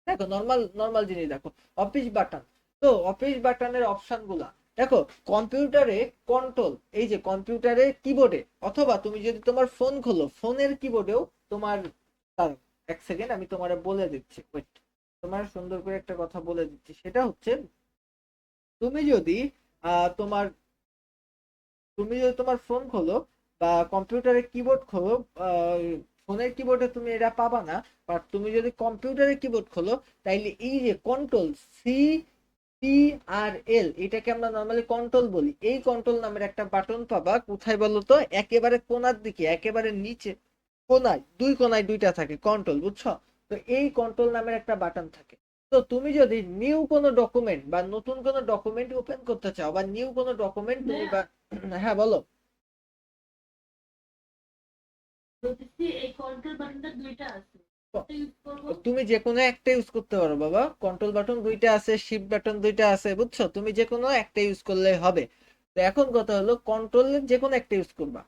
দেখো নর্মাল নর্মাল জিনিস, দেখো অফিস বাটন, তো অফিস বাটনের অপশন গুলা দেখো, কম্পিউটারে কন্ট্রোল, এই যে কম্পিউটারে কিবোর্ডে, অথবা তুমি যদি তোমার ফোন খোলো ফোনের কিবোর্ডেও তোমার, দাঁড়াও, এক সেকেন্ড আমি তোমার বলে দিচ্ছি, ওয়েট, তোমার সুন্দর করে একটা কথা বলে দিচ্ছি, সেটা হচ্ছে তুমি যদি তোমার, তুমি যদি তোমার ফোন খোলো বা কম্পিউটারের কিবোর্ড খোলো, ফোনের কিবোর্ডে তুমি এটা পাবা না, বাট তুমি যদি কম্পিউটারের কিবোর্ড খোলো, তাইলে এই যে কন্ট্রোল সি টি আর এল, এটাকে আমরা নর্মালি কন্ট্রোল বলি, এই কন্ট্রোল নামের একটা বাটন পাবা কোথায় বলো তো, একেবারে কোনার দিকে, একেবারে নিচে কোনায়, দুই কোনায় দুইটা থাকে কন্ট্রোল, বুঝছো। তো এই কন্ট্রোল নামের একটা বাটন থাকে। তো তুমি যদি নিউ কোনো ডকুমেন্ট বা নতুন কোনো ডকুমেন্ট ওপেন করতে চাও, বা নিউ কোনো ডকুমেন্ট তুমি বা হ্যাঁ বলো। তুমি যে কোনো একটা ইউজ করতে পারো বাবা, কন্ট্রোল বাটন দুইটা আছে, শিফট বাটন দুইটা আছে, বুঝছো, তুমি যে কোনো একটা ইউজ করলে হবে। তো এখন কথা হলো কন্ট্রোলের যে কোনো একটা ইউজ করবা,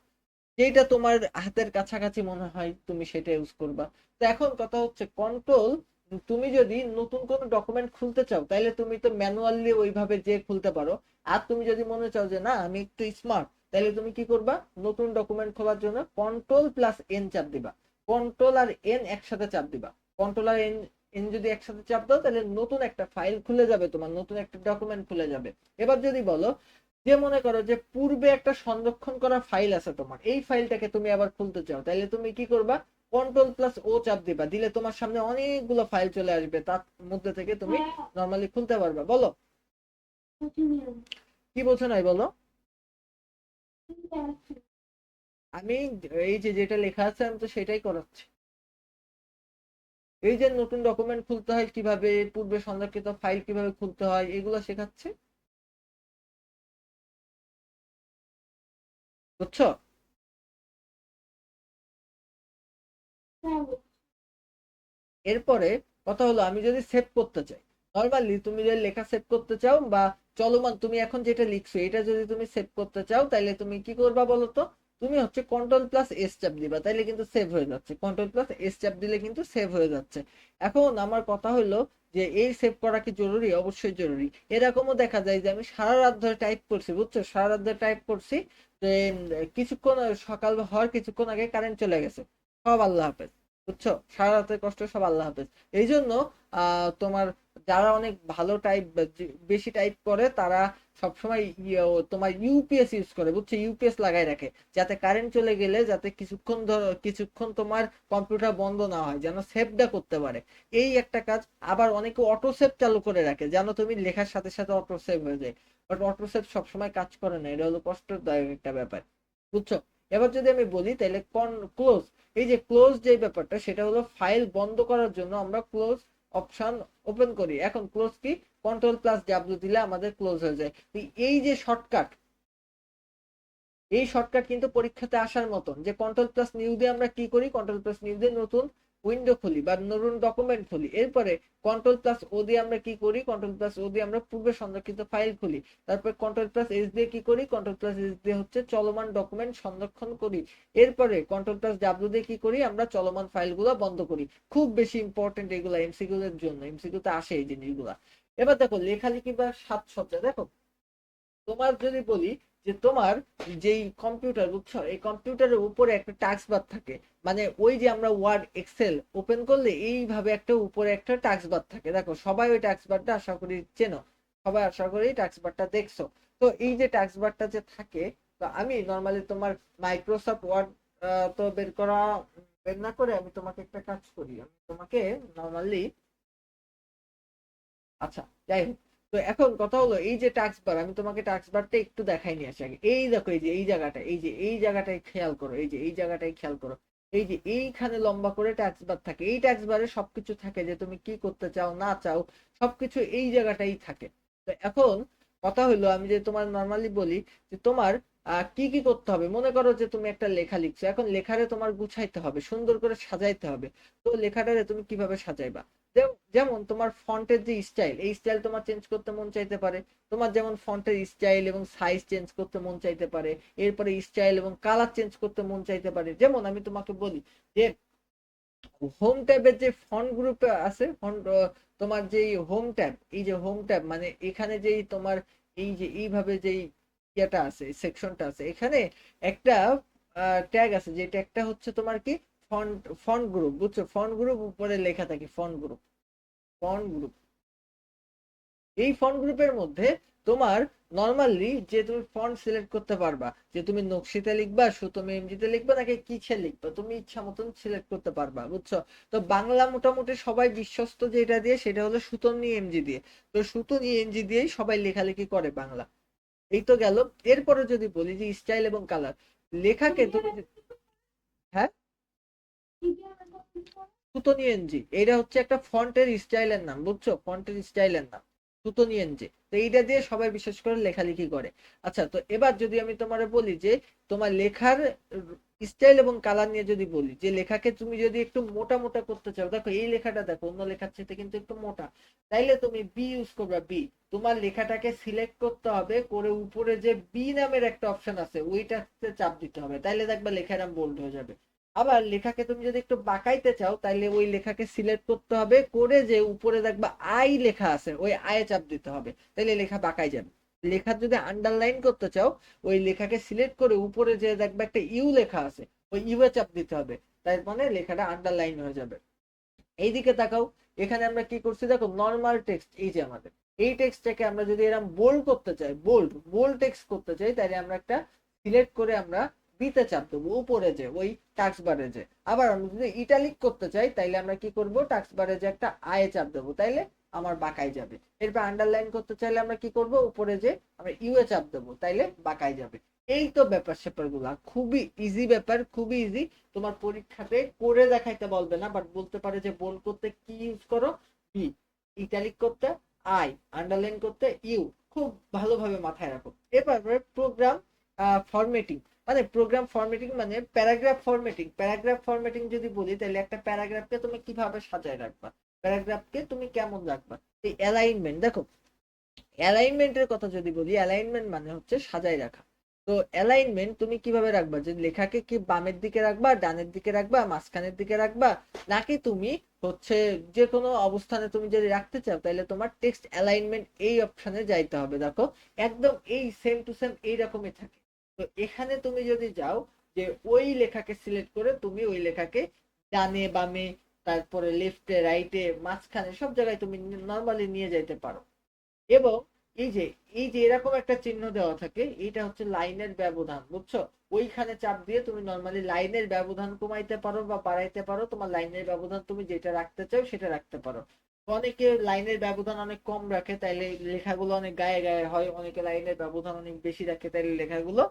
যেটা তোমার হাতের কাছাকাছি মনে হয় তুমি সেটা ইউজ করবা। তো এখন কথা হচ্ছে কন্ট্রোল, তুমি যদি নতুন কোনো ডকুমেন্ট খুলতে চাও তাহলে তুমি তো ম্যানুয়ালি ওইভাবে যে খুলতে পারো। আর তুমি যদি মনে চাও যে না আমি একটু স্মার্ট, তাহলে তুমি কি করবা, নতুন ডকুমেন্ট খোলার জন্য কন্ট্রোল প্লাস এন চাপ দিবা। কন্ট্রোল আর এন একসাথে চাপ দিবা। কন্ট্রোল আর এন এন যদি একসাথে চাপ দাও তাহলে নতুন একটা ফাইল খুলে যাবে, তোমার নতুন একটা ডকুমেন্ট খুলে যাবে। এবার যদি বলো যে মনে করো যে পূর্বে একটা সংরক্ষণ করা ফাইল আছে তোমার, এই ফাইলটাকে তুমি আবার খুলতে চাও, তাহলে তুমি কি করবা? কন্ট্রোল প্লাস ও চাপ দিবা, দিলে তোমার সামনে অনেকগুলো ফাইল চলে আসবে, তার মধ্যে থেকে তুমি নর্মালি খুলতে পারবা। বলো কি বোঝো নাই বলো। আমি এই যে যেটা লেখা আছে আমি তো সেটাই করাচ্ছি। এই যে নতুন ডকুমেন্ট খুলতে হয় কিভাবে, পূর্বে সংরক্ষিত ফাইল কিভাবে খুলতে হয়, এগুলো শেখাচ্ছে, বুঝছো? এরপরে কথা হলো আমি যদি সেভ করতে চাই, নর্মালি তুমি যদি লেখা সেভ করতে চাও বা চলমান তুমি এখন যেটা লিখছো এটা যদি তুমি সেভ করতে চাও, তাহলে তুমি কি করবা বলো তো? তুমি হচ্ছে কন্ট্রোল প্লাস এস চাপ দিবা, তাইলে কিন্তু সেভ হয়ে যাচ্ছে। কন্ট্রোল প্লাস এস চাপ দিলে কিন্তু সেভ হয়ে যাচ্ছে। এখন আমার কথা হলো যে এই সেভ করা কি জরুরি? অবশ্যই জরুরি। এরকমও দেখা যায় যে আমি সারা রাত ধরে টাইপ করছি, বুঝছো, সারা রাত ধরে টাইপ করছি, যে কিছুক্ষণ সকাল হওয়ার কিছুক্ষণ আগে কারেন্ট চলে গেছে, সব আল্লাহ হাফেজ, বুঝছো, সারা রাতের কষ্ট সব আল্লাহ হাফেজ। এই জন্য তোমার যারা অনেক ভালো টাইপ, বেশি টাইপ করে তারা সবসময় তোমার ইউপিএস ইউজ করে, বুঝছো, ইউপিএস লাগাই রাখে, যাতে কারেন্ট চলে গেলে যাতে কিছুক্ষণ কিছুক্ষণ তোমার কম্পিউটার বন্ধ না হয়, যেন সেভটা করতে পারে। এই একটা কাজ। আবার অনেকে অটো সেভ চালু করে রাখে, যেন তুমি লেখার সাথে সাথে অটো সেভ হয়ে যায়। বাট অটো সেভ সবসময় কাজ করে না, এটা হলো কষ্টদায়ক একটা ব্যাপার, বুঝছো? এবার যদি আমি বলি তাহলে ক্লোজ, এই যে ক্লোজ যে ব্যাপারটা সেটা হলো ফাইল বন্ধ করার জন্য আমরা ক্লোজ অপশন ওপেন করি। এখন ক্লোজ কি? কন্ট্রোল প্লাস ডাব্লিউ দিলে আমাদের ক্লোজ হয়ে যায়। এই যে শর্টকাট, এই শর্টকাট কিন্তু পরীক্ষাতে আসার মতন, যে কন্ট্রোল প্লাস নিউ দিয়ে আমরা কি করি? কন্ট্রোল প্লাস নিউ দিয়ে নতুন উইন্ডো খুলি বা নতুন ডকুমেন্ট খুলি। এরপরে কন্ট্রোল প্লাস ও দিয়ে আমরা কি করি? কন্ট্রোল প্লাস ও দিয়ে আমরা পূর্বে সংরক্ষিত ফাইল খুলি। তারপর কন্ট্রোল প্লাস এস দিয়ে কি করি? কন্ট্রোল প্লাস এস দিয়ে হচ্ছে চলমান ডকুমেন্ট সংরক্ষণ করি। এরপরে কন্ট্রোল প্লাস ডাব্লিউ দিয়ে কি করি? আমরা চলমান ফাইলগুলো বন্ধ করি। খুব বেশি ইম্পর্টেন্ট এগুলা এমসিকিউ এর জন্য, এমসিকিউ তে আসে এই জিনিসগুলা। এবার দেখো লেখালেখি বা সাজসজ্জা, দেখো তোমার যদি বলি যে তোমার যেই কম্পিউটার, বুঝছো, এই কম্পিউটারের উপরে একটা টাস্ক বার থাকে, মানে ওই যে আমরা ওয়ার্ড এক্সেল ওপেন করলে এইভাবে একটা উপরে একটা টাস্ক বার থাকে, দেখো সবাই ওই টাস্ক বারটা আশা করি চেনো, সবাই আশা করি টাস্ক বারটা দেখছো। তো এই যে টাস্ক বারটা যে থাকে, তো আমি নর্মালি তোমার মাইক্রোসফট ওয়ার্ড তো বের না করে আমি তোমাকে একটা কাজ করি, আমি তোমাকে নর্মালি, আচ্ছা যাই হোক, তো এখন কথা হলো এই যে টাস্ক বার, আমি তোমাকে টাস্ক বারটা একটু দেখাই নিয়ে আসি আগে। এই দেখো এই যে এই জায়গাটা, এই যে এই জায়গাটায় খেয়াল করো, এই যে এই জায়গাটায় খেয়াল করো, এই যে এইখানে লম্বা করে টাস্ক বার থাকে। এই টাস্ক বারে সবকিছু থাকে, যে তুমি কি করতে চাও না চাও সবকিছু এই জায়গাটাই থাকে। তো এখন কথা হলো আমি যে তোমার নর্মালি বলি যে তোমার কি কি করতে হবে। মনে করো যে তুমি একটা লেখা লিখছো, এখন লেখারে তোমার গুছাইতে হবে, সুন্দর করে সাজাইতে হবে। তো লেখাটারে তুমি কিভাবে সাজাইবা? যেমন তোমার ফন্টের যে স্টাইল, এই স্টাইল তোমার চেঞ্জ করতে মন চাইতে পারে। তোমার যেমন ফন্টের স্টাইল এবং সাইজ চেঞ্জ করতে মন চাইতে পারে। এরপরে স্টাইল এবং কালার চেঞ্জ করতে মন চাইতে পারে। যেমন আমি তোমাকে বলি যে হোম ট্যাবের যে ফন্ট গ্রুপে আছে, ফন্ট তোমার যেই হোম ট্যাব, এই যে হোম ট্যাব মানে এখানে যেই তোমার এই যে এইভাবে যেই ইয়েটা আছে, সেকশনটা আছে, এখানে একটা ট্যাগ আছে, যে ট্যাগটা হচ্ছে তোমার কি? ফন্ট, ফন্ট গ্রুপ, বুঝছো? ফন্ট গ্রুপ উপরে লেখা থাকে ফন্ট গ্রুপ, ফন্ট গ্রুপ। এই ফন্ট গ্রুপের মধ্যে তোমার নর্মালি যে তুমি ফন্ট সিলেক্ট করতে পারবা, যে তুমি নকশিতে লিখবা, সুতমি এমজিতে লিখবা, নাকি কিসে লিখবা, তুমি ইচ্ছা মতন সিলেক্ট করতে পারবা, বুঝছো? তো বাংলা মোটামুটি সবাই বিশ্বস্ত যেটা দিয়ে সেটা হলো সুতমি এমজি দিয়ে। তো সুতমি এমজি দিয়েই সবাই লেখালেখি করে বাংলা। এই তো গেল। এরপরে যদি বলি যে স্টাইল এবং কালার, লেখাকে তুমি হ্যাঁ, সুতনি এনজি, এটা হচ্ছে একটা ফন্টের স্টাইলের নাম, বুঝছো, ফন্টের স্টাইলের নাম সুতনি এনজি। তো এইটা দিয়ে সবাই বিশেষ করে লেখালেখি করে। আচ্ছা, তো এবার যদি আমি তোমার বলি যে তোমার লেখার স্টাইল এবং কালার নিয়ে যদি বলি, যে লেখাকে তুমি যদি একটু মোটা মোটা করতে চাও, দেখো এই লেখাটা দেখো অন্য লেখার চাইতে কিন্তু একটু মোটা, তাইলে তুমি বি ইউজ করবে। বি, তোমার লেখাটাকে সিলেক্ট করতে হবে, করে উপরে যে বি নামের একটা অপশন আছে ওইটাতে চাপ দিতে হবে, তাইলে দেখবে লেখার নাম বোল্ড হয়ে যাবে। আবার লেখাকে তুমি যদি একটু বাঁকাইতে চাও, তাহলে ওই লেখাকে সিলেক্ট করতে হবে, করে যে উপরে দেখবা আই লেখা আছে ওই আয়ে চাপ দিতে হবে, তাহলে লেখা বাঁকাই যাবে। লেখা যদি আন্ডারলাইন করতে চাও, ওই লেখাকে সিলেক্ট করে উপরে যে দেখবা একটা ইউ লেখা আছে ওই ইউ এ চাপ দিতে হবে, তাই মানে লেখাটা আন্ডারলাইন হয়ে যাবে। এইদিকে তাকাও, এখানে আমরা কি করছি দেখো, নর্মাল টেক্সট, এই যে আমাদের এই টেক্সটটাকে আমরা যদি এরকম বোল্ড করতে চাই, বোল্ড বোল্ড টেক্সট করতে চাই, তাহলে আমরা একটা সিলেক্ট করে আমরা বিতে চাপ দেবো, উপরে যে ওই টাস্ক বারে যে। আবার আমরা যদি ইটালিক করতে চাই তাইলে আমরা কি করব, টাস্ক বারে যে একটা আয়ে চাপ দেবো, তাইলে আমার বাঁকাই যাবে। এরপর আন্ডারলাইন করতে চাইলে আমরা কি করব, উপরে যে আমরা ইউ এ চাপ দেবো, তাইলে বাঁকাই যাবে। এই তো ব্যাপার স্যাপার গুলা, খুবই ইজি ব্যাপার, খুবই ইজি। তোমার পরীক্ষাতে করে দেখাইতে বলবে না, বাট বলতে পারে যে বোল্ড করতে কি ইউজ করো, বি, ইটালিক করতে আই, আন্ডারলাইন করতে ইউ। খুব ভালোভাবে মাথায় রাখো। এবার প্রোগ্রাম ফরম্যাটিং, মানে প্রোগ্রাম ফরম্যাটিং মানে প্যারাগ্রাফ ফরম্যাটিং। প্যারাগ্রাফ ফরম্যাটিং যদি বলি, তাহলে একটা প্যারাগ্রাফকে তুমি কিভাবে সাজায় রাখবা, প্যারাগ্রাফকে তুমি কেমন রাখবা। এই অ্যালাইনমেন্ট দেখো, অ্যালাইনমেন্টের কথা যদি বলি, অ্যালাইনমেন্ট মানে হচ্ছে সাজায় রাখা। তো অ্যালাইনমেন্ট তুমি কিভাবে রাখবা, যে লেখাকে কি বামের দিকে রাখবা, ডানের দিকে রাখবা, মাঝখানের দিকে রাখবা, নাকি তুমি হচ্ছে যে কোনো অবস্থানে তুমি যদি রাখতে চাও, তাহলে তোমার টেক্সট অ্যালাইনমেন্ট এই অপশনে যাইতে হবে। দেখো একদম এই সেম টু সেম এই রকমই থাকে। তো এখানে তুমি যদি যাও যে ওই লেখাকে সিলেক্ট করে তুমি ওই লেখাকে ডানে বামে, তারপরে লেফটে রাইটে মাঝখানে সব জায়গায় তুমি নর্মালি নিয়ে যাইতে পারো। এবং এই যে এরকম একটা চিহ্ন দেওয়া থাকে, এটা হচ্ছে লাইনের ব্যবধান, বুঝছো? ওইখানে চাপ দিয়ে তুমি নর্মালি লাইনের ব্যবধান কমাইতে পারো বা বাড়াইতে পারো। তোমার লাইনের ব্যবধান তুমি যেটা রাখতে চাও সেটা রাখতে পারো। অনেকে লাইনের ব্যবধান অনেক কম রাখে, তাইলে লেখাগুলো অনেক গায়ে গায়ে হয়। অনেকে লাইনের ব্যবধান অনেক বেশি রাখে, তাইলে লেখাগুলো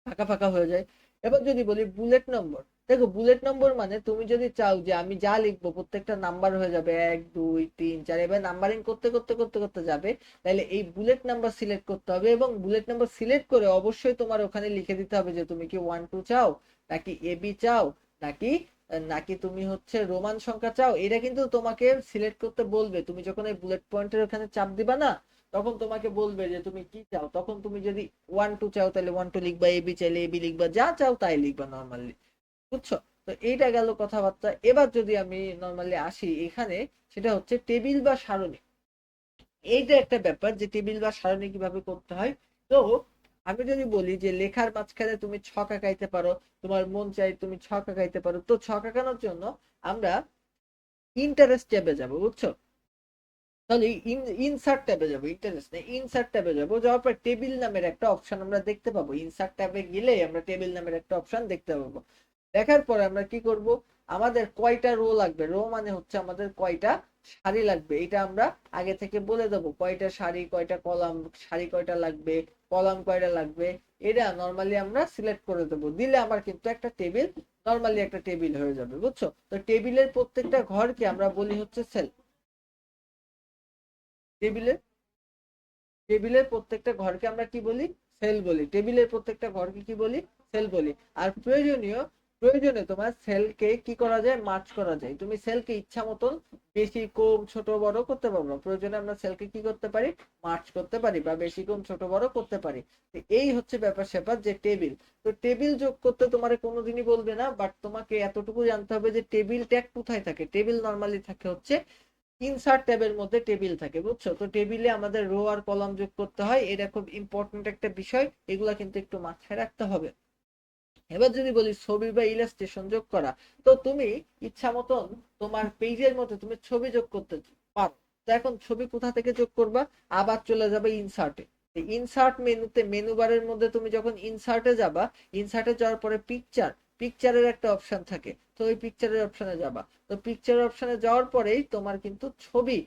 ফাঁকা ফাঁকা হয়ে যায়। এবার যদি বলি বুলেট নম্বর, দেখো বুলেট নম্বর মানে তুমি যদি চাও যে আমি যা লিখবো প্রত্যেকটা নাম্বার হয়ে যাবে 1 2 3 4, এবার নাম্বারিং করতে করতে করতে করতে যাবে, তাহলে এই বুলেট নাম্বার সিলেক্ট করতে হবে। এবং বুলেট নাম্বার সিলেক্ট করে অবশ্যই তোমার ওখানে লিখে দিতে হবে যে তুমি কি 1 2 চাও, নাকি এবি চাও, নাকি নাকি তুমি হচ্ছে রোমান সংখ্যা চাও। এটা কিন্তু তোমাকে সিলেক্ট করতে বলবে, তুমি যখন এই বুলেট পয়েন্টের ওখানে চাপ দিবা না, তখন তোমাকে বলবে যে তুমি কি চাও। তখন তুমি যদি 1 2 চাও তাহলে 1 2 লিখবা, এবি চাইলে এবি লিখবা, যা চাও তাই লিখবা নর্মালি, বুঝছো? তো এইটা গেল কথাবার্তা। এবার যদি আমি নর্মালি আসি এখানে, সেটা হচ্ছে টেবিল বা সারণী। এইটা একটা ব্যাপার যে টেবিল বা সারণী কিভাবে করতে হয়। তো আমি যদি বলি যে লেখার মাঝখানে তুমি ছক আঁকাইতে পারো, তোমার মন চাই তুমি ছক আঁকাইতে পারো। তো ছক আঁকানোর জন্য আমরা ইন্টারেস্ট ট্যাবে যাবো, বুঝছো? তাহলে ইনসার্ট ট্যাবে যাবো, ইন্টারেস্ট নেই, ইনসার্ট ট্যাবে যাবো। যাওয়ার পর টেবিল নামের একটা অপশন আমরা দেখতে পাবো। ইনসার্ট ট্যাবে গেলে আমরা টেবিল নামের একটা অপশন দেখতে পাবো। দেখার পরে আমরা কি করব, আমাদের কয়টা রো লাগবে, রো মানে হচ্ছে আমাদের কয়টা সারি লাগবে, এটা আমরা আগে থেকে বলে দেবো। কয়টা সারি, কয়টা কলাম, সারি কয়টা লাগবে, কলাম কয়টা লাগবে, এটা নর্মালি আমরা সিলেক্ট করে দেবো। দিলে আমার কিন্তু একটা টেবিল, নর্মালি একটা টেবিল হয়ে যাবে, বুঝছো? তো টেবিলের প্রত্যেকটা ঘরকে আমরা বলি হচ্ছে সেল। টেবিলের টেবিলের প্রত্যেকটা ঘরকে আমরা কি বলি, সেল বলি। টেবিলের প্রত্যেকটা ঘরকে কি বলি, সেল বলি। আর প্রয়োজনে তোমার সেলকে কি করা যায়, মার্চ করা যায়। তুমি সেলকে ইচ্ছা মতন বেশি কম ছোট বড় করতে পারবো। প্রয়োজনে আমরা সেলকে কি করতে পারি, মার্চ করতে পারি, বা বেশি কম ছোট বড় করতে পারি। এই হচ্ছে ব্যাপার স্যাপার যে টেবিল। তো টেবিল যোগ করতে তোমার কোনোদিনই বলবে না, বাট তোমাকে এতটুকু জানতে হবে যে টেবিল ট্যাগ কোথায় থাকে। টেবিল নর্মালি থাকে হচ্ছে ইনসার্ট ট্যাবের মধ্যে টেবিল থাকে, বুঝছো? তো টেবিলে আমাদের রো আর কলাম যোগ করতে হয়, এটা খুব ইম্পর্টেন্ট একটা বিষয়, এগুলা কিন্তু একটু মাথায় রাখতে হবে। এবার যদি বলি ছবি বা ইলাস্ট্রেশন যোগ করা, তো তুমি ইচ্ছা মতন তোমার পেজের মধ্যে তুমি ছবি যোগ করতে পারো। তো এখন ছবি কোথা থেকে যোগ করবা, আবার চলে যাবে ইনসার্টে। ইনসার্ট মেনুতে, মেনু বারের মধ্যে তুমি যখন ইনসার্টে যাবা, ইনসার্টে যাওয়ার পরে পিকচার, পিকচারের একটা অপশন থাকে, তো ওই পিকচারের অপশনে যাবা। তো পিকচারের অপশনে যাওয়ার পরেই তোমার কিন্তু ছবি,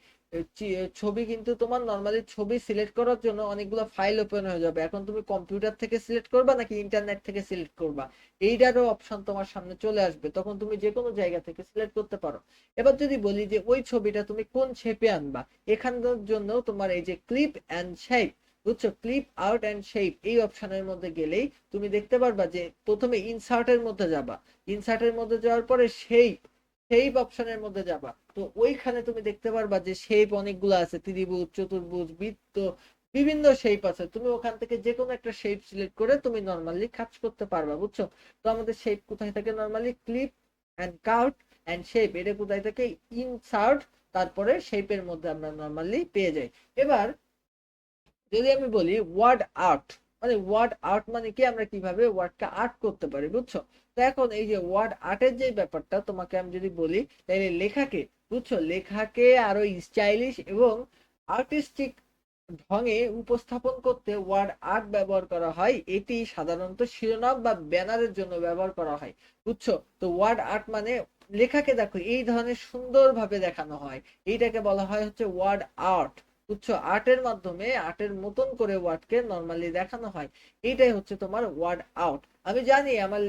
ছবি কিন্তু তোমার নর্মালি ছবি সিলেক্ট করার জন্য অনেকগুলো ফাইল ওপেন হয়ে যাবে। এখন তুমি কম্পিউটার থেকে সিলেক্ট করবা নাকি ইন্টারনেট থেকে সিলেক্ট করবা, এইটারও অপশন তোমার সামনে চলে আসবে। তখন তুমি যে কোনো জায়গা থেকে সিলেক্ট করতে পারো। এবার যদি বলি যে ওই ছবিটা তুমি কোন শেপে আনবা, এখানের জন্য তোমার এই যে ক্লিপ অ্যান্ড শেপ, বুঝছো? ক্লিপ আউট অ্যান্ড শেপ এই অপশনের মধ্যে গেলেই তুমি দেখতে পারবা যে প্রথমে ইনসার্টের মধ্যে যাবা, ইনসার্টের মধ্যে যাওয়ার পরে শেপ, শেপ অপশনের মধ্যে যাবা। তো ওইখানে তুমি দেখতে পারবা যে শেপ অনেকগুলো আছে, ত্রিভুজ, চতুর্ভুজ, বৃত্ত, বিভিন্ন শেপ আছে। তুমি ওখান থেকে যে কোনো একটা শেপ সিলেক্ট করে তুমি নর্মালি কাজ করতে পারবা, বুঝছো? তো আমাদের শেপ কোথায় থাকে, normally clip and cut and shape, এটা কোথায় থাকে, ইনসার্ট, তারপরে শেপের মধ্যে আমরা নর্মালি পেয়ে যাই। এবার যদি আমি বলি ওয়ার্ড আর্ট, মানে ওয়ার্ড আর্ট মানে কি, আমরা কিভাবে ওয়ার্ডকে আর্ট করতে পারি, বুঝছো? তো এখন এই যে ওয়ার্ড আর্টের যে ব্যাপারটা তোমাকে আমি যদি বলি, তাহলে লেখাকে, বুঝছো, লেখাকে আরো স্টাইলিশ এবং আর্টিস্টিক ঢঙে উপস্থাপন করতে ওয়ার্ড আর্ট ব্যবহার করা হয়। এটি সাধারণত শিরোনাম বা ব্যানারের জন্য ব্যবহার করা হয়, বুঝছো? তো ওয়ার্ড আর্ট মানে লেখাকে দেখো এই ধরনের সুন্দরভাবে দেখানো হয়, এইটাকে বলা হয় হচ্ছে ওয়ার্ড আর্ট, বুঝছো? আর্টের মাধ্যমে আর্টের মতন করে ওয়ার্ডকে নর্মালি দেখানো হয়, এইটাই হচ্ছে তোমার ওয়ার্ড আউট। আমি জানি আমার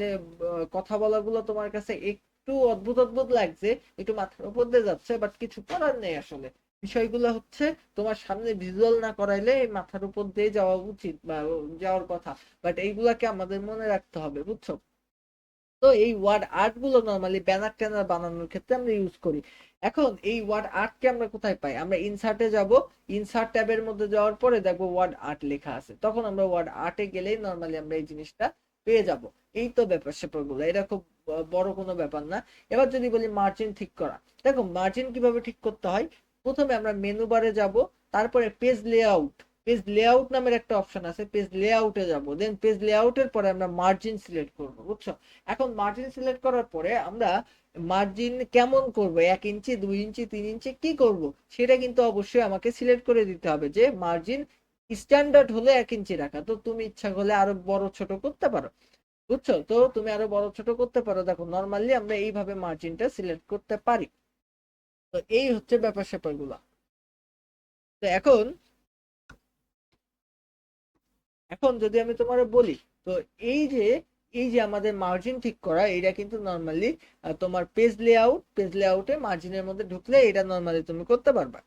কথা বলাগুলো তোমার কাছে একটু অদ্ভুত অদ্ভুত লাগছে, একটু মাথার উপর দিয়ে যাচ্ছে, বাট কিছু করার নেই আসলে। বিষয়গুলো হচ্ছে তোমার সামনে ভিজুয়াল না করাইলে এই মাথার উপর দিয়ে যাওয়া উচিত বা যাওয়ার কথা, বাট এইগুলাকে আমাদের মনে রাখতে হবে, বুঝছো? তো এই ওয়ার্ড আর্ট গুলো নরমালি ব্যানার ট্যানার বানানোর ক্ষেত্রে আমরা ইউজ করি। এখন এই ওয়ার্ড আর্টকে আমরা কোথায় পাই? আমরা ইনসার্টে যাব, ইনসার্ট ট্যাবের মধ্যে যাওয়ার পরে দেখবো ওয়ার্ড আর্ট লেখা আছে, তখন আমরা ওয়ার্ড আর্টে গেলেই নরমালি আমরা এই জিনিসটা পেয়ে যাব। এই তো ব্যাপার স্যাপার গুলো, এটা খুব বড় কোনো ব্যাপার না। এবার যদি বলি মার্জিন ঠিক করা, দেখো মার্জিন কিভাবে ঠিক করতে হয়। প্রথমে আমরা মেনু বারে যাব, তারপরে পেজ লেআউট, পেজ লেআউট নামের একটা অপশন আছে, পেজ লেআউটে যাব, দেন পেজ লেআউটের পরে আমরা মার্জিন সিলেক্ট করব, বুঝছো? এখন মার্জিন সিলেক্ট করার পরে আমরা মার্জিন কেমন করব, 1 ইঞ্চি, 2 ইঞ্চি, 3 ইঞ্চি কি করব, সেটা কিন্তু অবশ্যই আমাকে সিলেক্ট করে দিতে হবে। যে মার্জিন স্ট্যান্ডার্ড হলো 1 ইঞ্চি রাখা, তো তুমি ইচ্ছা করলে আরো বড় ছোট করতে পারো, বুঝছো? তো তুমি আরো বড় ছোট করতে পারো। দেখো নর্মালি আমরা এইভাবে মার্জিনটা সিলেক্ট করতে পারি। তো এই হচ্ছে ব্যাপার স্যাপার গুলা। তো এখন এখন যদি আমি তোমার বলি, তো এই যে এই যে আমাদের মার্জিন ঠিক করা, এটা কিন্তু নর্মালি তোমার পেজ লেআউটে মার্জিনের মধ্যে ঢুকলে এটা নর্মালি তুমি করতে পারবা।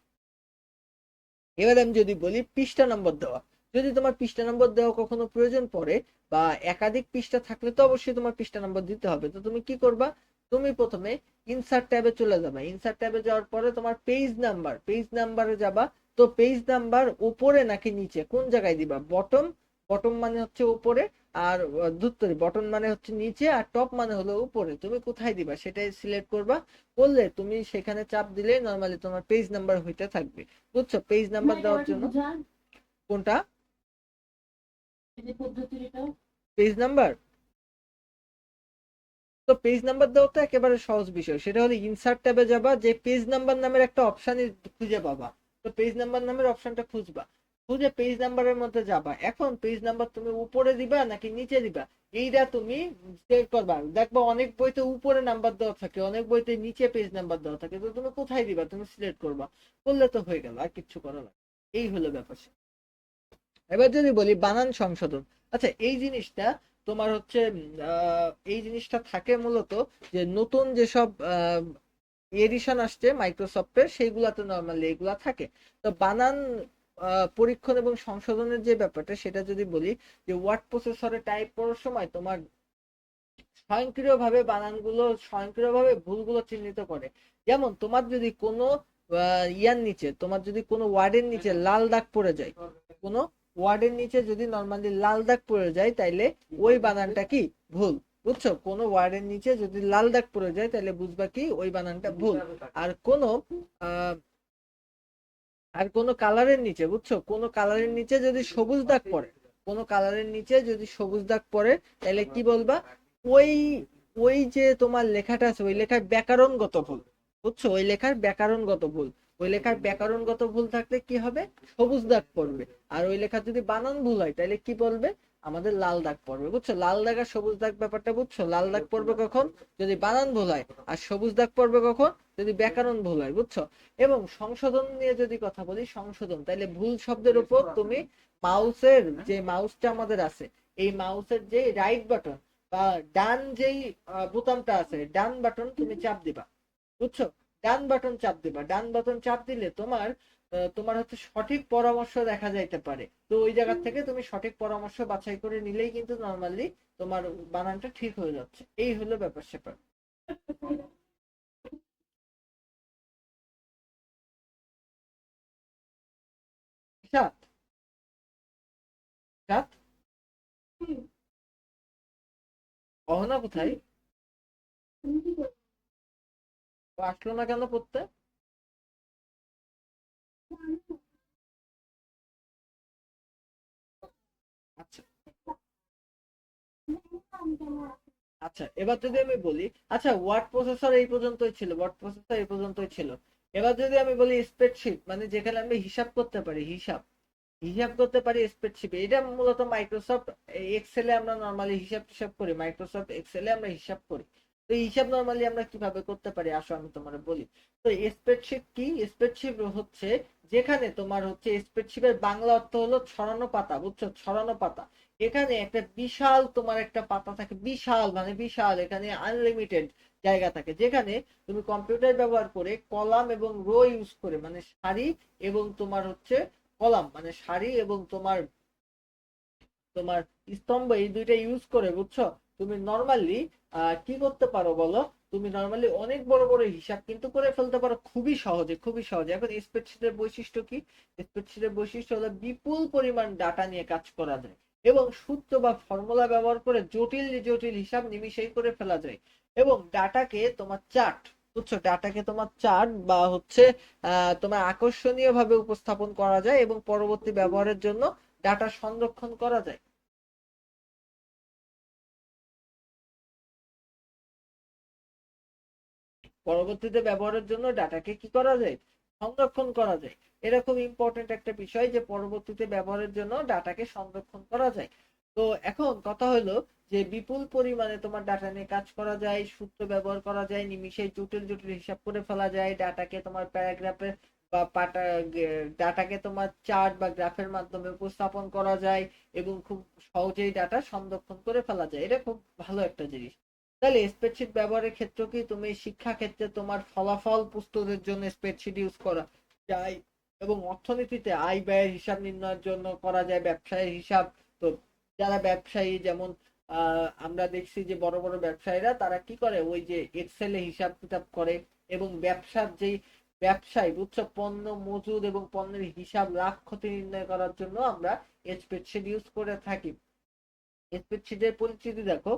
এবার আমি যদি বলি পৃষ্ঠা নম্বর দেওয়া, যদি তোমার পৃষ্ঠা নম্বর দেওয়া কখনো প্রয়োজন পড়ে বা একাধিক পৃষ্ঠা থাকলে তো অবশ্যই তোমার পৃষ্ঠা নম্বর দিতে হবে। তো তুমি কি করবা? তুমি প্রথমে ইনসার্ট ট্যাবে চলে যাবে, ইনসার্ট ট্যাবে যাওয়ার পরে তোমার পেজ নাম্বারে যাবা। তো পেজ নাম্বার উপরে নাকি নিচে কোন জায়গায় দিবা? বটম, বটম মানে হচ্ছে উপরে, আর ধুত্তরি, বটম মানে হচ্ছে নিচে, আর টপ মানে হলো উপরে, তুমি কোথায় দিবা সেটাই সিলেক্ট করবা। করলে তুমি সেখানে চাপ দিলে নর্মালি তোমার পেজ নাম্বার হইতে থাকবে, বুঝছো? পেজ নাম্বার দেওয়ার জন্য কোনটা পেজ নাম্বার, তো পেজ নাম্বার দেওয়া তো একেবারে সহজ বিষয়, সেটা হলো ইনসার্ট ট্যাবে যাবা, যে পেজ নাম্বার নামের একটা অপশন খুঁজে পাবা। তো পেজ নাম্বার নামের অপশনটা খুঁজবা, খুঁজে পেজ নাম্বারের মধ্যে যাবা। এখন পেজ নাম্বার তুমি উপরে দিবা নাকি নিচে দিবা, এইটা তুমি সিলেক্ট করবা। দেখবা অনেক বইতে উপরে নাম্বার দেওয়া থাকে, অনেক বইতে নিচে পেজ নাম্বার দেওয়া থাকে, তো তুমি কোথায় দিবা তুমি সিলেক্ট করবা। করলে তো হয়ে গেল, আর কিচ্ছু করা লাগে। এই হলো ব্যাপার। এবার যদি বলি বানান সংশোধন, আচ্ছা এই জিনিসটা তোমার হচ্ছে এই জিনিসটা থাকে মূলত যে নতুন যেসব এডিশন আসছে মাইক্রোসফটের, সেইগুলাতে নর্মালি এগুলা থাকে। তো বানান পরীক্ষণ এবং সংশোধনের যে ব্যাপারটা সেটা যদি বলি, যে ওয়ার্ড প্রসেসরে টাইপ করার সময় তোমার স্বয়ংক্রিয়ভাবে বানানগুলো, স্বয়ংক্রিয়ভাবে ভুলগুলো চিহ্নিত করে। যেমন তোমার যদি কোনো ইয়ার নিচে, তোমার যদি কোনো ওয়ার্ডের নিচে লাল দাগ পড়ে যায়, কোনো ওয়ার্ডের নিচে যদি নর্মালি লাল দাগ পড়ে যায়, তাইলে ওই বানানটা কি ভুল, বুঝছো? কোনো ওয়ার্ডের নিচে যদি লাল দাগ পড়ে যায় তাহলে বুঝবা কি ওই বানানটা ভুল। আর কোনো আহ আর কোনো কালারের নিচে, বুঝছো, কোনো কালারের নিচে যদি সবুজ দাগ পড়ে, কোনো কালারের নিচে যদি সবুজ দাগ পড়ে, তাহলে কি বলবা? ওই ওই যে তোমার লেখাটা আছে ওই লেখার ব্যাকরণগত ভুল, বুঝছো? ওই লেখার ব্যাকরণগত ভুল, ওই লেখার ব্যাকরণগত ভুল থাকলে কি হবে? সবুজ দাগ পড়বে। আর ওই লেখার যদি বানান ভুল হয় তাহলে কি বলবে? আমাদের লাল দাগ পড়বে, বুঝছো? লাল দাগ আর সবুজ দাগ ব্যাপারটা বুঝছো? লাল দাগ পড়বে কখন? যদি বানান ভুল হয়। আর সবুজ দাগ পড়বে কখন? যদি ব্যাকরণ ভুল হয়, বুঝছো? এবং সংশোধন নিয়ে যদি কথা বলি, সংশোধন, তাহলে ভুল শব্দের উপর তুমি মাউসের যে মাউসটা আমাদের আছে, এই মাউসের যে রাইট বাটন বা ডান যেই বোতামটা আছে, ডান বাটন তুমি চাপ দিবা, বুঝছো? ডান বাটন চাপ দিবা, ডান বাটন চাপ দিলে তোমার তোমার হচ্ছে সঠিক পরামর্শ দেখা যাইতে পারে। তো ওই জায়গা থেকে তুমি সঠিক পরামর্শ বাছাই করে নিলেই কিন্তু নর্মালি তোমার বানানটা ঠিক হয়ে যাচ্ছে। এই হলো ব্যাপার স্যাপার। সাত সাত অহনা কোথায়? ও আসলো না কেন পড়তে? আচ্ছা, আচ্ছা, এবার যদি আমি বলি, আচ্ছা ওয়ার্ড প্রসেসর এই পর্যন্তই ছিল, ওয়ার্ড প্রসেসর এই পর্যন্তই ছিল। এবার যদি আমি বলি স্প্রেডশিট, মানে যেখানে আমি হিসাব করতে পারি, হিসাব হিসাব করতে পারি স্প্রেডশিটে, এটা মূলত মাইক্রোসফট এক্সেলে আমরা নরমালি হিসাব টিসাব করি, মাইক্রোসফট এক্সেলে আমরা হিসাব করি। তো এই হিসাব নরমালি আমরা কিভাবে করতে পারি আসো আমি তোমার বলি। তো স্প্রেডশিট কি? স্প্রেডশিট হচ্ছে যেখানে তোমার হচ্ছে, স্প্রেডশিটের বাংলা অর্থ হলো ছড়ানো পাতা, বুঝছো, ছড়ানো পাতা। এখানে একটা বিশাল তোমার একটা পাতা থাকে, বিশাল মানে বিশাল, এখানে আনলিমিটেড জায়গা থাকে, যেখানে তুমি কম্পিউটার ব্যবহার করে কলাম এবং রো ইউজ করে, মানে সারি এবং তোমার হচ্ছে কলাম, মানে সারি এবং তোমার তোমার স্তম্ভ, এই দুইটা ইউজ করে, বুঝছো, তুমি নর্মালি কি করতে পারো বলো, তুমি নর্মালি অনেক বড় বড় হিসাব কিন্তু করে ফেলতে পারো খুবই সহজে, খুবই সহজে। এখন স্প্রেডশিটের বৈশিষ্ট্য কি? স্প্রেডশিটের বৈশিষ্ট্য হলো বিপুল পরিমাণ ডাটা নিয়ে কাজ করা যায় এবং সূত্র বা ফর্মুলা ব্যবহার করে জটিল জটিল হিসাব নিমিশেই করে ফেলা যায়। এবং ডাটাকে তোমার চার্ট, বুঝছো, ডাটাকে তোমার চার্ট বা হচ্ছে তোমার আকর্ষণীয় ভাবে উপস্থাপন করা যায় এবং পরবর্তী ব্যবহারের জন্য ডাটা সংরক্ষণ করা যায়। পরবর্তীতে ব্যবহারের জন্য ডাটাকে কি করা যায়? সংরক্ষণ করা যায়। এটা খুব ইম্পর্টেন্ট একটা বিষয় যে পরবর্তীতে ব্যবহারের জন্য ডাটাকে সংরক্ষণ করা যায়। তো এখন কথা হলো যে বিপুল পরিমাণে তোমার ডাটা নিয়ে কাজ করা যায়, সূত্র ব্যবহার করা যায়, নিমিষে জটিল জটিল হিসাব করে ফেলা যায়, ডাটাকে তোমার প্যারাগ্রাফে বা পাটা, ডাটাকে তোমার চার্ট বা গ্রাফের মাধ্যমে উপস্থাপন করা যায় এবং খুব সহজেই ডাটা সংরক্ষণ করে ফেলা যায়। এটা খুব ভালো একটা জিনিস। তাহলে স্প্রেডশিট ব্যবহারের ক্ষেত্রে কি তুমি শিক্ষা ক্ষেত্রে তোমার ফলাফল প্রস্তুতের জন্য স্প্রেডশিট ইউজ করা যায়, এবং অর্থনীতিতে আয় ব্যয়ের হিসাব নির্ণয়ের জন্য করা যায় ব্যবসায়ের হিসাব। তো যারা ব্যবসায়ী, যেমন আমরা দেখছি যে বড় বড় ব্যবসায়ীরা তারা কি করে, ওই যে এক্সেলে হিসাব কিতাব করে, এবং ব্যবসার যেই ব্যবসায়, বুঝছো, পণ্য মজুদ এবং পণ্যের হিসাব লাভ ক্ষতি নির্ণয় করার জন্য আমরা স্প্রেডশিট ইউজ করে থাকি। স্প্রেডশিটের পরিচিতি দেখো,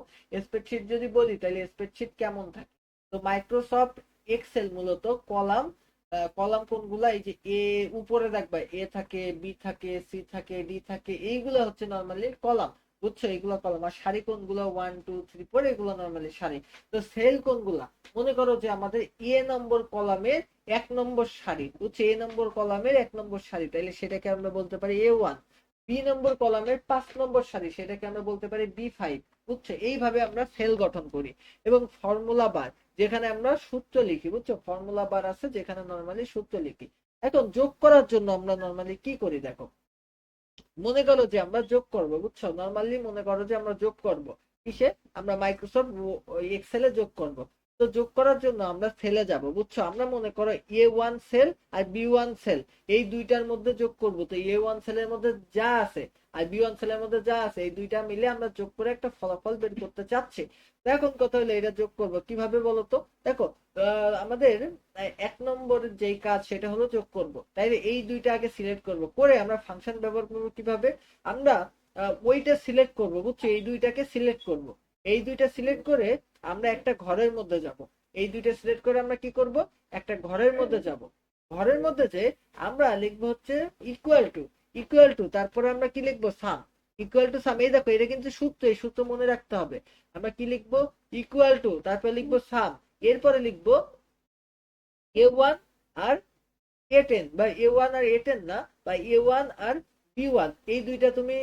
স্প্রেডশিট যদি বলি তাহলে স্প্রেডশিট কেমন থাকে, তো মাইক্রোসফট এক্সেল মূলত কলাম, কলাম কোনগুলা, এই যে এ উপরে দেখবা এ থাকে, বি থাকে, সি থাকে, ডি থাকে, এইগুলো হচ্ছে নর্মালি কলাম, বুঝছো, এগুলো কলাম। আর সারি কোনগুলো, 1 2 3 4, এগুলো নর্মালি সারি। তো সেল কোনগুলা, মনে করো যে আমাদের এ নম্বর কলামের 1 নম্বর সারি, বুঝছো, এ নম্বর কলামের 1 নম্বর সারি, তাহলে সেটাকে আমরা বলতে পারি A1। বি নম্বর কলামের 5 নম্বর সারি, সেটাকে আমরা বলতে পারি B5। বুঝছো, এইভাবে আমরা সেল গঠন করি। এবং ফর্মুলা বার, যেখানে আমরা সূত্র লিখি, বুঝছো, ফর্মুলা বার আছে যেখানে নর্মালি সূত্র লিখি। এখন যোগ করার জন্য আমরা নর্মালি কি করি দেখো, মনে করো যে আমরা যোগ করব, বুঝছো, নর্মালি মনে করো যে আমরা যোগ করব কিসে, আমরা মাইক্রোসফট এক্সেলে যোগ করব। তো যোগ করার জন্য আমরা সেলে যাব, বুঝছো, আমরা মনে করো A1 সেল আর B1 সেল, এই দুইটার মধ্যে যোগ করব। তো A1 সেলের মধ্যে যা আছে আর B1 সেলের মধ্যে যা আছে, এই দুইটা মিলে আমরা যোগ করে একটা ফলাফল বের করতে চাচ্ছি। তো এখন কথা হলো এটা যোগ করব কিভাবে বলো তো। দেখো, আমাদের 1 নম্বরের যেই কাজ সেটা হলো যোগ করব, তাইলে এই দুইটা আগে সিলেক্ট করব, করে আমরা ফাংশন ব্যবহার করব কিভাবে, আমরা ওইটা সিলেক্ট করব, বুঝছো, এই দুইটাকে সিলেক্ট করব। এই দুইটা সিলেক্ট করে আমরা একটা ঘরের মধ্যে যাব। এই দুইটা সিলেক্ট করে আমরা কি করব, একটা ঘরের মধ্যে যাব। ঘরের মধ্যে যে আমরা লিখবো হচ্ছে ইকুয়াল টু, ইকুয়াল টু, তারপরে আমরা কি লিখবো, সাম। ইকুয়াল টু সাম, এই দেখো এটা কিন্তু সূত্র, এই সূত্র মনে রাখতে হবে। আমরা কি লিখবো, ইকুয়াল টু, তারপরে লিখবো সাম, এরপরে লিখবো A1 আর A10, বা A1 আর A10 না, বা A1 আর B1, এই দুইটা তুমি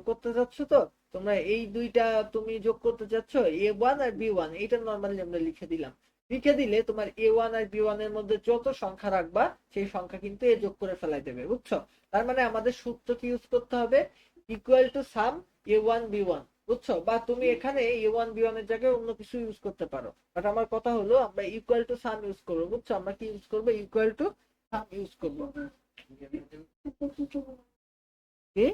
করতে চাচ্ছ। তো তোমরা এই দুইটা তুমি যোগ করতে চাচ্ছ, A1 আর B1, এইটা নর্মালি আমরা লিখে দিলাম। লিখে দিলে তোমার A1 আর B1 এর মধ্যে যত সংখ্যা রাখবা সেই সংখ্যা কিন্তু এ যোগ করে ফেলাই দেবে, বুঝছো। তার মানে আমাদের সূত্র কি ইউজ করতে হবে, equal to some A1 B1, বুঝছো। বা তুমি এখানে A1 B1 এর জায়গায় অন্য কিছু ইউজ করতে পারো, বাট আমার কথা হলো আমরা ইকুয়াল টু সাম ইউজ করবো, বুঝছো। আমরা কি ইউজ করবো, ইকুয়াল টু সাম ইউজ করবো। কি?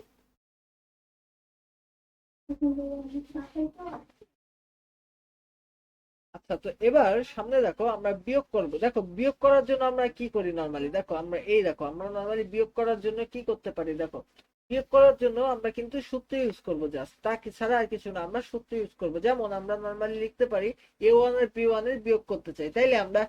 আচ্ছা, তো এবার সামনে দেখো আমরা বিয়োগ করব। দেখো বিয়োগ করার জন্য আমরা কি করি নরমালি, দেখো আমরা এই দেখো আমরা নরমালি বিয়োগ করার জন্য কি করতে পারি, দেখো বিয়োগ করার জন্য আমরা কিন্তু সূত্র ইউজ করব, জাস্ট তা কি ছাড়া আর কিছু না, আমরা সূত্র ইউজ করব। যেমন আমরা নরমালি লিখতে পারি A1 আর B1 এর বিয়োগ করতে চাই, তাইলে আমরা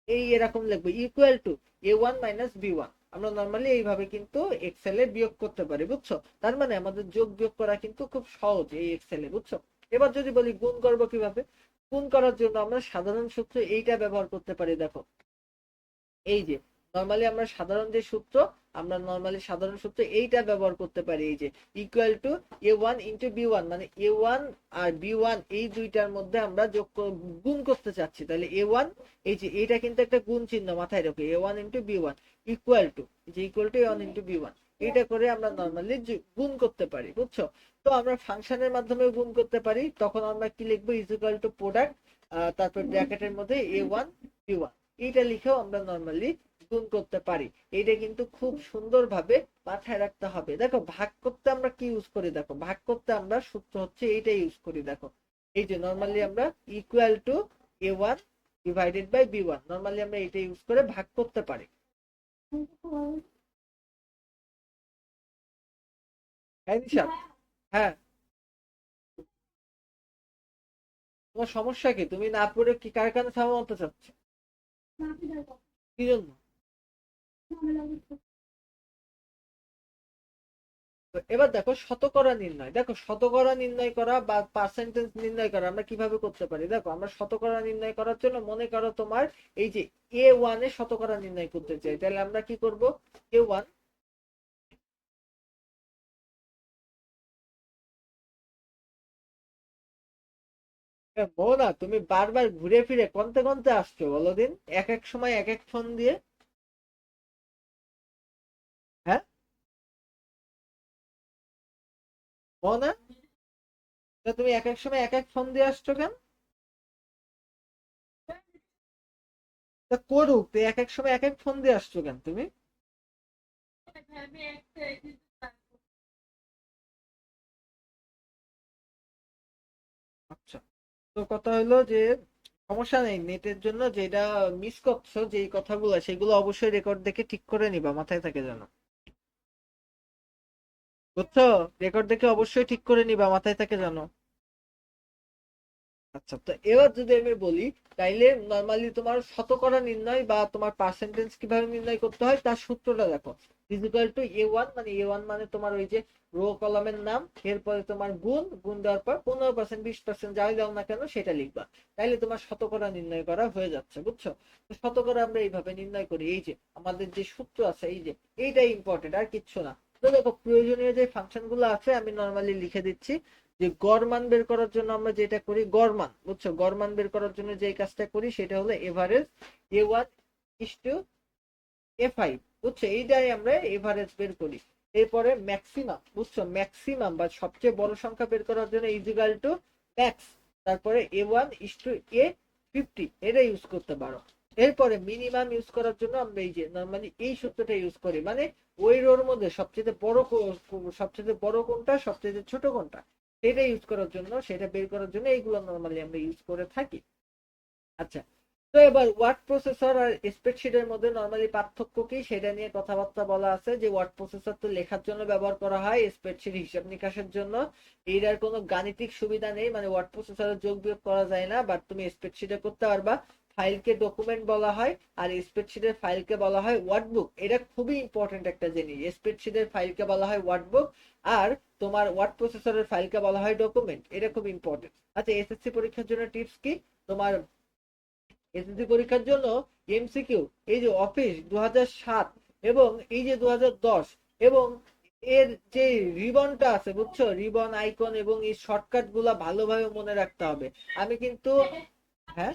এই এরকম লিখবো, equal to A1 minus B1। আমরা নরমালি এইভাবে কিন্তু এক্সেলে বিয়োগ করতে পারি, বুঝছো। তার মানে আমাদের যোগ বিয়োগ করা কিন্তু খুব সহজ এই এক্সেলে, বুঝছো। এবার যদি বলি গুণ করবো কিভাবে, গুণ করার জন্য আমরা সাধারণ সূত্র এইটা ব্যবহার করতে পারি। দেখো এই যে নর্মালি আমরা সাধারণ যে সূত্র, আমরা নর্মালি সাধারণ সূত্র এইটা ব্যবহার করতে পারি, এই যে ইকুয়াল টু a1 * b1, মানে a1 আর b1 এই দুইটার মধ্যে আমরা গুণ করতে চাচ্ছি, তাহলে a1, এই যে এইটা কিন্তু একটা গুণ চিহ্ন মাথায় রেখো, a1 * b1 ইকুয়াল টু, যে ইকুয়াল টু a1 * b1, এইটা করে আমরা নর্মালি গুণ করতে পারি, বুঝছো? তো আমরা ফাংশনের মাধ্যমে গুণ করতে পারি, তখন আমরা কি লিখবো, ইজ ইকুয়াল টু প্রোডাক্ট, তারপর ব্র্যাকেটের মধ্যে a1 * b1, এইটা লিখেও আমরা নর্মালি গুণ করতে পারি। এইটা কিন্তু খুব সুন্দরভাবে মাথায় রাখতে হবে। দেখো ভাগ করতে আমরা কি ইউজ করি, দেখো ভাগ করতে আমরা সূত্র হচ্ছে এইটা ইউজ করি। দেখো এই যে নর্মালি আমরা equal to a1 / b1, normally আমরা এটা ইউজ করে ভাগ করতে পারি। হ্যাঁ নিশাদ, হ্যাঁ তোমার সমস্যা কি, তুমি না পড়ে কি কারখানা থামাতে চাচ্ছ, কি জন্য? তো এবার দেখো শতকরা নির্ণয়, দেখো শতকরা নির্ণয় করা বা পার্সেন্টেজ নির্ণয় করা আমরা কিভাবে করতে পারি। দেখো আমরা শতকরা নির্ণয় করার জন্য মনে করো তোমার এই যে a1 এ শতকরা নির্ণয় করতে চাই, তাহলে আমরা কি করব, a1, না তুমি বারবার ঘুরে ফিরে কোনতে কোনতে আসছো বলো দিন, এক এক সময় এক এক ফোন দিয়ে। হ্যাঁ না, তা তুমি এক এক সময় এক এক ফোন দিয়ে আসছো কেন? তা করুক, তো এক এক সময় এক এক ফোন দিয়ে আসছো কেন তুমি? আচ্ছা, তো কথা হলো যে সমস্যা নেই, নেটের জন্য যেটা মিস করছো যেই কথাগুলো সেগুলো অবশ্যই রেকর্ড দেখে ঠিক করে নিবা, মাথায় থাকে যেন, বুঝছো? রেকর্ড দেখে অবশ্যই ঠিক করে নিবা, মাথায় থাকে যেন। আচ্ছা, তো এবার যদি আমি বলি, তাইলে নর্মালি তোমার শতকরা নির্ণয় বা তোমার পার্সেন্টেজ কিভাবে নির্ণয় করতে হয় তার সূত্রটা দেখো, ইকুয়াল টু a1, মানে a1 মানে তোমার ওই যে রো কলামের নাম, এরপরে তোমার গুণ, গুণ দেওয়ার পর 15%, 20% যাই দাও না কেন সেটা লিখবা, তাইলে তোমার শতকরা নির্ণয় করা হয়ে যাচ্ছে, বুঝছো? তো শতকরা আমরা এইভাবে নির্ণয় করি, এই যে আমাদের যে সূত্র আছে, এই যে এইটাই ইম্পর্টেন্ট, আর কিচ্ছু না। তো দেখো প্রয়োজনীয় যে ফাংশন গুলো আছে আমি নর্মালি লিখে দিচ্ছি, যে গড় মান বের করার জন্য আমরা যেটা করি, গড় মান, বুঝছো, গড় মান বের করার জন্য যে কাজটা করি সেটা হলো এভারেজ a1 * a5, বুঝছো, এইটাই আমরা এভারেজ বের করি। এরপরে ম্যাক্সিমাম, বুঝছো, ম্যাক্সিমাম বা সবচেয়ে বড় সংখ্যা বের করার জন্য ইজিক্যাল টু ম্যাক্স, তারপরে a1 * a50, এটা ইউজ করতে পারো। এরপরে মিনিমাম ইউজ করার জন্য আমরা এই যে নর্মালি এই সূত্রটা ইউজ করি, মানে ওই রোর মধ্যে সবচেয়ে বড় সবচেয়ে বড় কোনটা, সবচেয়ে ছোট কোনটা, সেটা ইউজ করার জন্য, সেটা বের করার জন্য এইগুলো নর্মালি আমরা ইউজ করে থাকি। আচ্ছা, তো এবার ওয়ার্ড প্রসেসর আর স্প্রেডশিটের মধ্যে নর্মালি পার্থক্য কি সেটা নিয়ে কথাবার্তা বলা আছে, যে ওয়ার্ড প্রসেসর তো লেখার জন্য ব্যবহার করা হয়, স্প্রেডশিট হিসাব নিকাশের জন্য। এটার কোনো গাণিতিক সুবিধা নেই, মানে ওয়ার্ড প্রসেসরে যোগ বিয়োগ করা যায় না, বাট তুমি স্প্রেডশিটে করতে পারবা। ফাইলকে ডকুমেন্ট বলা হয়, আর স্প্রেডশিটের ফাইলকে বলা হয় ওয়ার্ডবুক, এটা খুবই ইম্পর্টেন্ট একটা জিনিস, স্প্রেডশিটের ফাইলকে বলা হয় ওয়ার্ডবুক, আর তোমার ওয়ার্ড প্রসেসরের ফাইলকে বলা হয় ডকুমেন্ট, এটা খুব ইম্পর্টেন্ট। আচ্ছা, এসএসসি পরীক্ষার জন্য টিপস কি, তোমার এসএসসি পরীক্ষার জন্য এমসিকিউ, এই যে অফিস 2007 এবং এই যে 2010, এবং এর যে রিবনটা আছে, বুঝছো, রিবন আইকন এবং এই শর্টকাট গুলা ভালোভাবে মনে রাখতে হবে। আমি কিন্তু, হ্যাঁ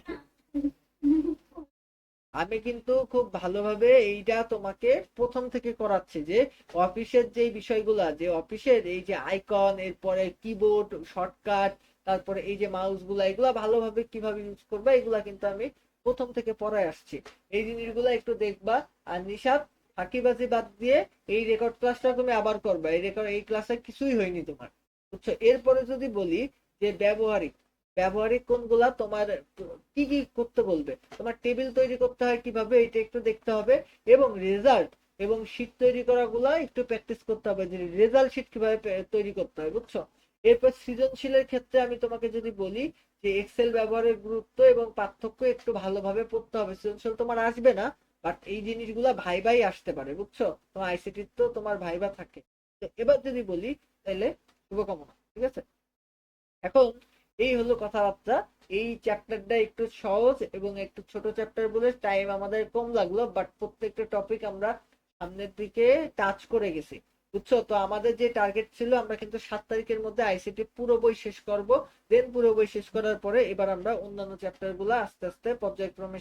আমি কিন্তু খুব ভালোভাবে এইটা তোমাকে প্রথম থেকে করাচ্ছি, যে অফিসের যে বিষয়গুলা, যে অফিসের এই যে আইকন, এরপরে কিবোর্ড শর্টকাট, তারপরে এই যে মাউস গুলা, এগুলা ভালোভাবে কিভাবে ইউজ করবে এগুলা কিন্তু আমি প্রথম থেকে পড়ায় আসছি। এই জিনিসগুলো একটু দেখবা। আর নিশাত, ফাঁকিবাজি বাদ দিয়ে এই রেকর্ড ক্লাসটা তুমি আবার করবা, এই রেকর্ড এই ক্লাসে কিছুই হয়নি তোমার, বুঝছো? এরপরে যদি বলি যে ব্যবহারিক, ব্যবহারিক কোনগুলা তোমার কি কি করতে বলবে, তোমার টেবিল তৈরি করতে হয় কিভাবে এটা একটু দেখতে হবে, এবং রেজাল্ট এবং শীট তৈরি করা গুলা একটু প্র্যাকটিস করতে হবে, যে রেজাল্ট শীট কিভাবে তৈরি করতে হয়, বুঝছো? এরপর সৃজনশীলের ক্ষেত্রে আমি তোমাকে যদি বলি যে এক্সেল ব্যবহারের গুরুত্ব এবং পার্থক্য একটু ভালোভাবে পড়তে হবে, সৃজনশীল তোমার আসবে না, বাট এই জিনিসগুলা ভাইবাই আসতে পারে, বুঝছো, তোমার আইসিটির তো তোমার ভাইবা থাকে। তো এবার যদি বলি, তাহলে শুভকামনা, ঠিক আছে? এখন এই হলো কথাবার্তা। এই চ্যাপ্টারটা একটু সহজ এবং একটু ছোট চ্যাপ্টার বলে টাইম আমাদের কম লাগলো, বাট প্রত্যেকটা টপিক আমরা সামনের দিকে টাচ করে গেছি। বুঝছো? তো আমাদের যে টার্গেট ছিল আমরা কিন্তু 7 তারিখের মধ্যে আইসিটি পুরো বই শেষ করব। দেন পুরো বই শেষ করার পরে এবার আমরা অন্যান্য চ্যাপ্টার গুলো আস্তে আস্তে পর্যায়ক্রমে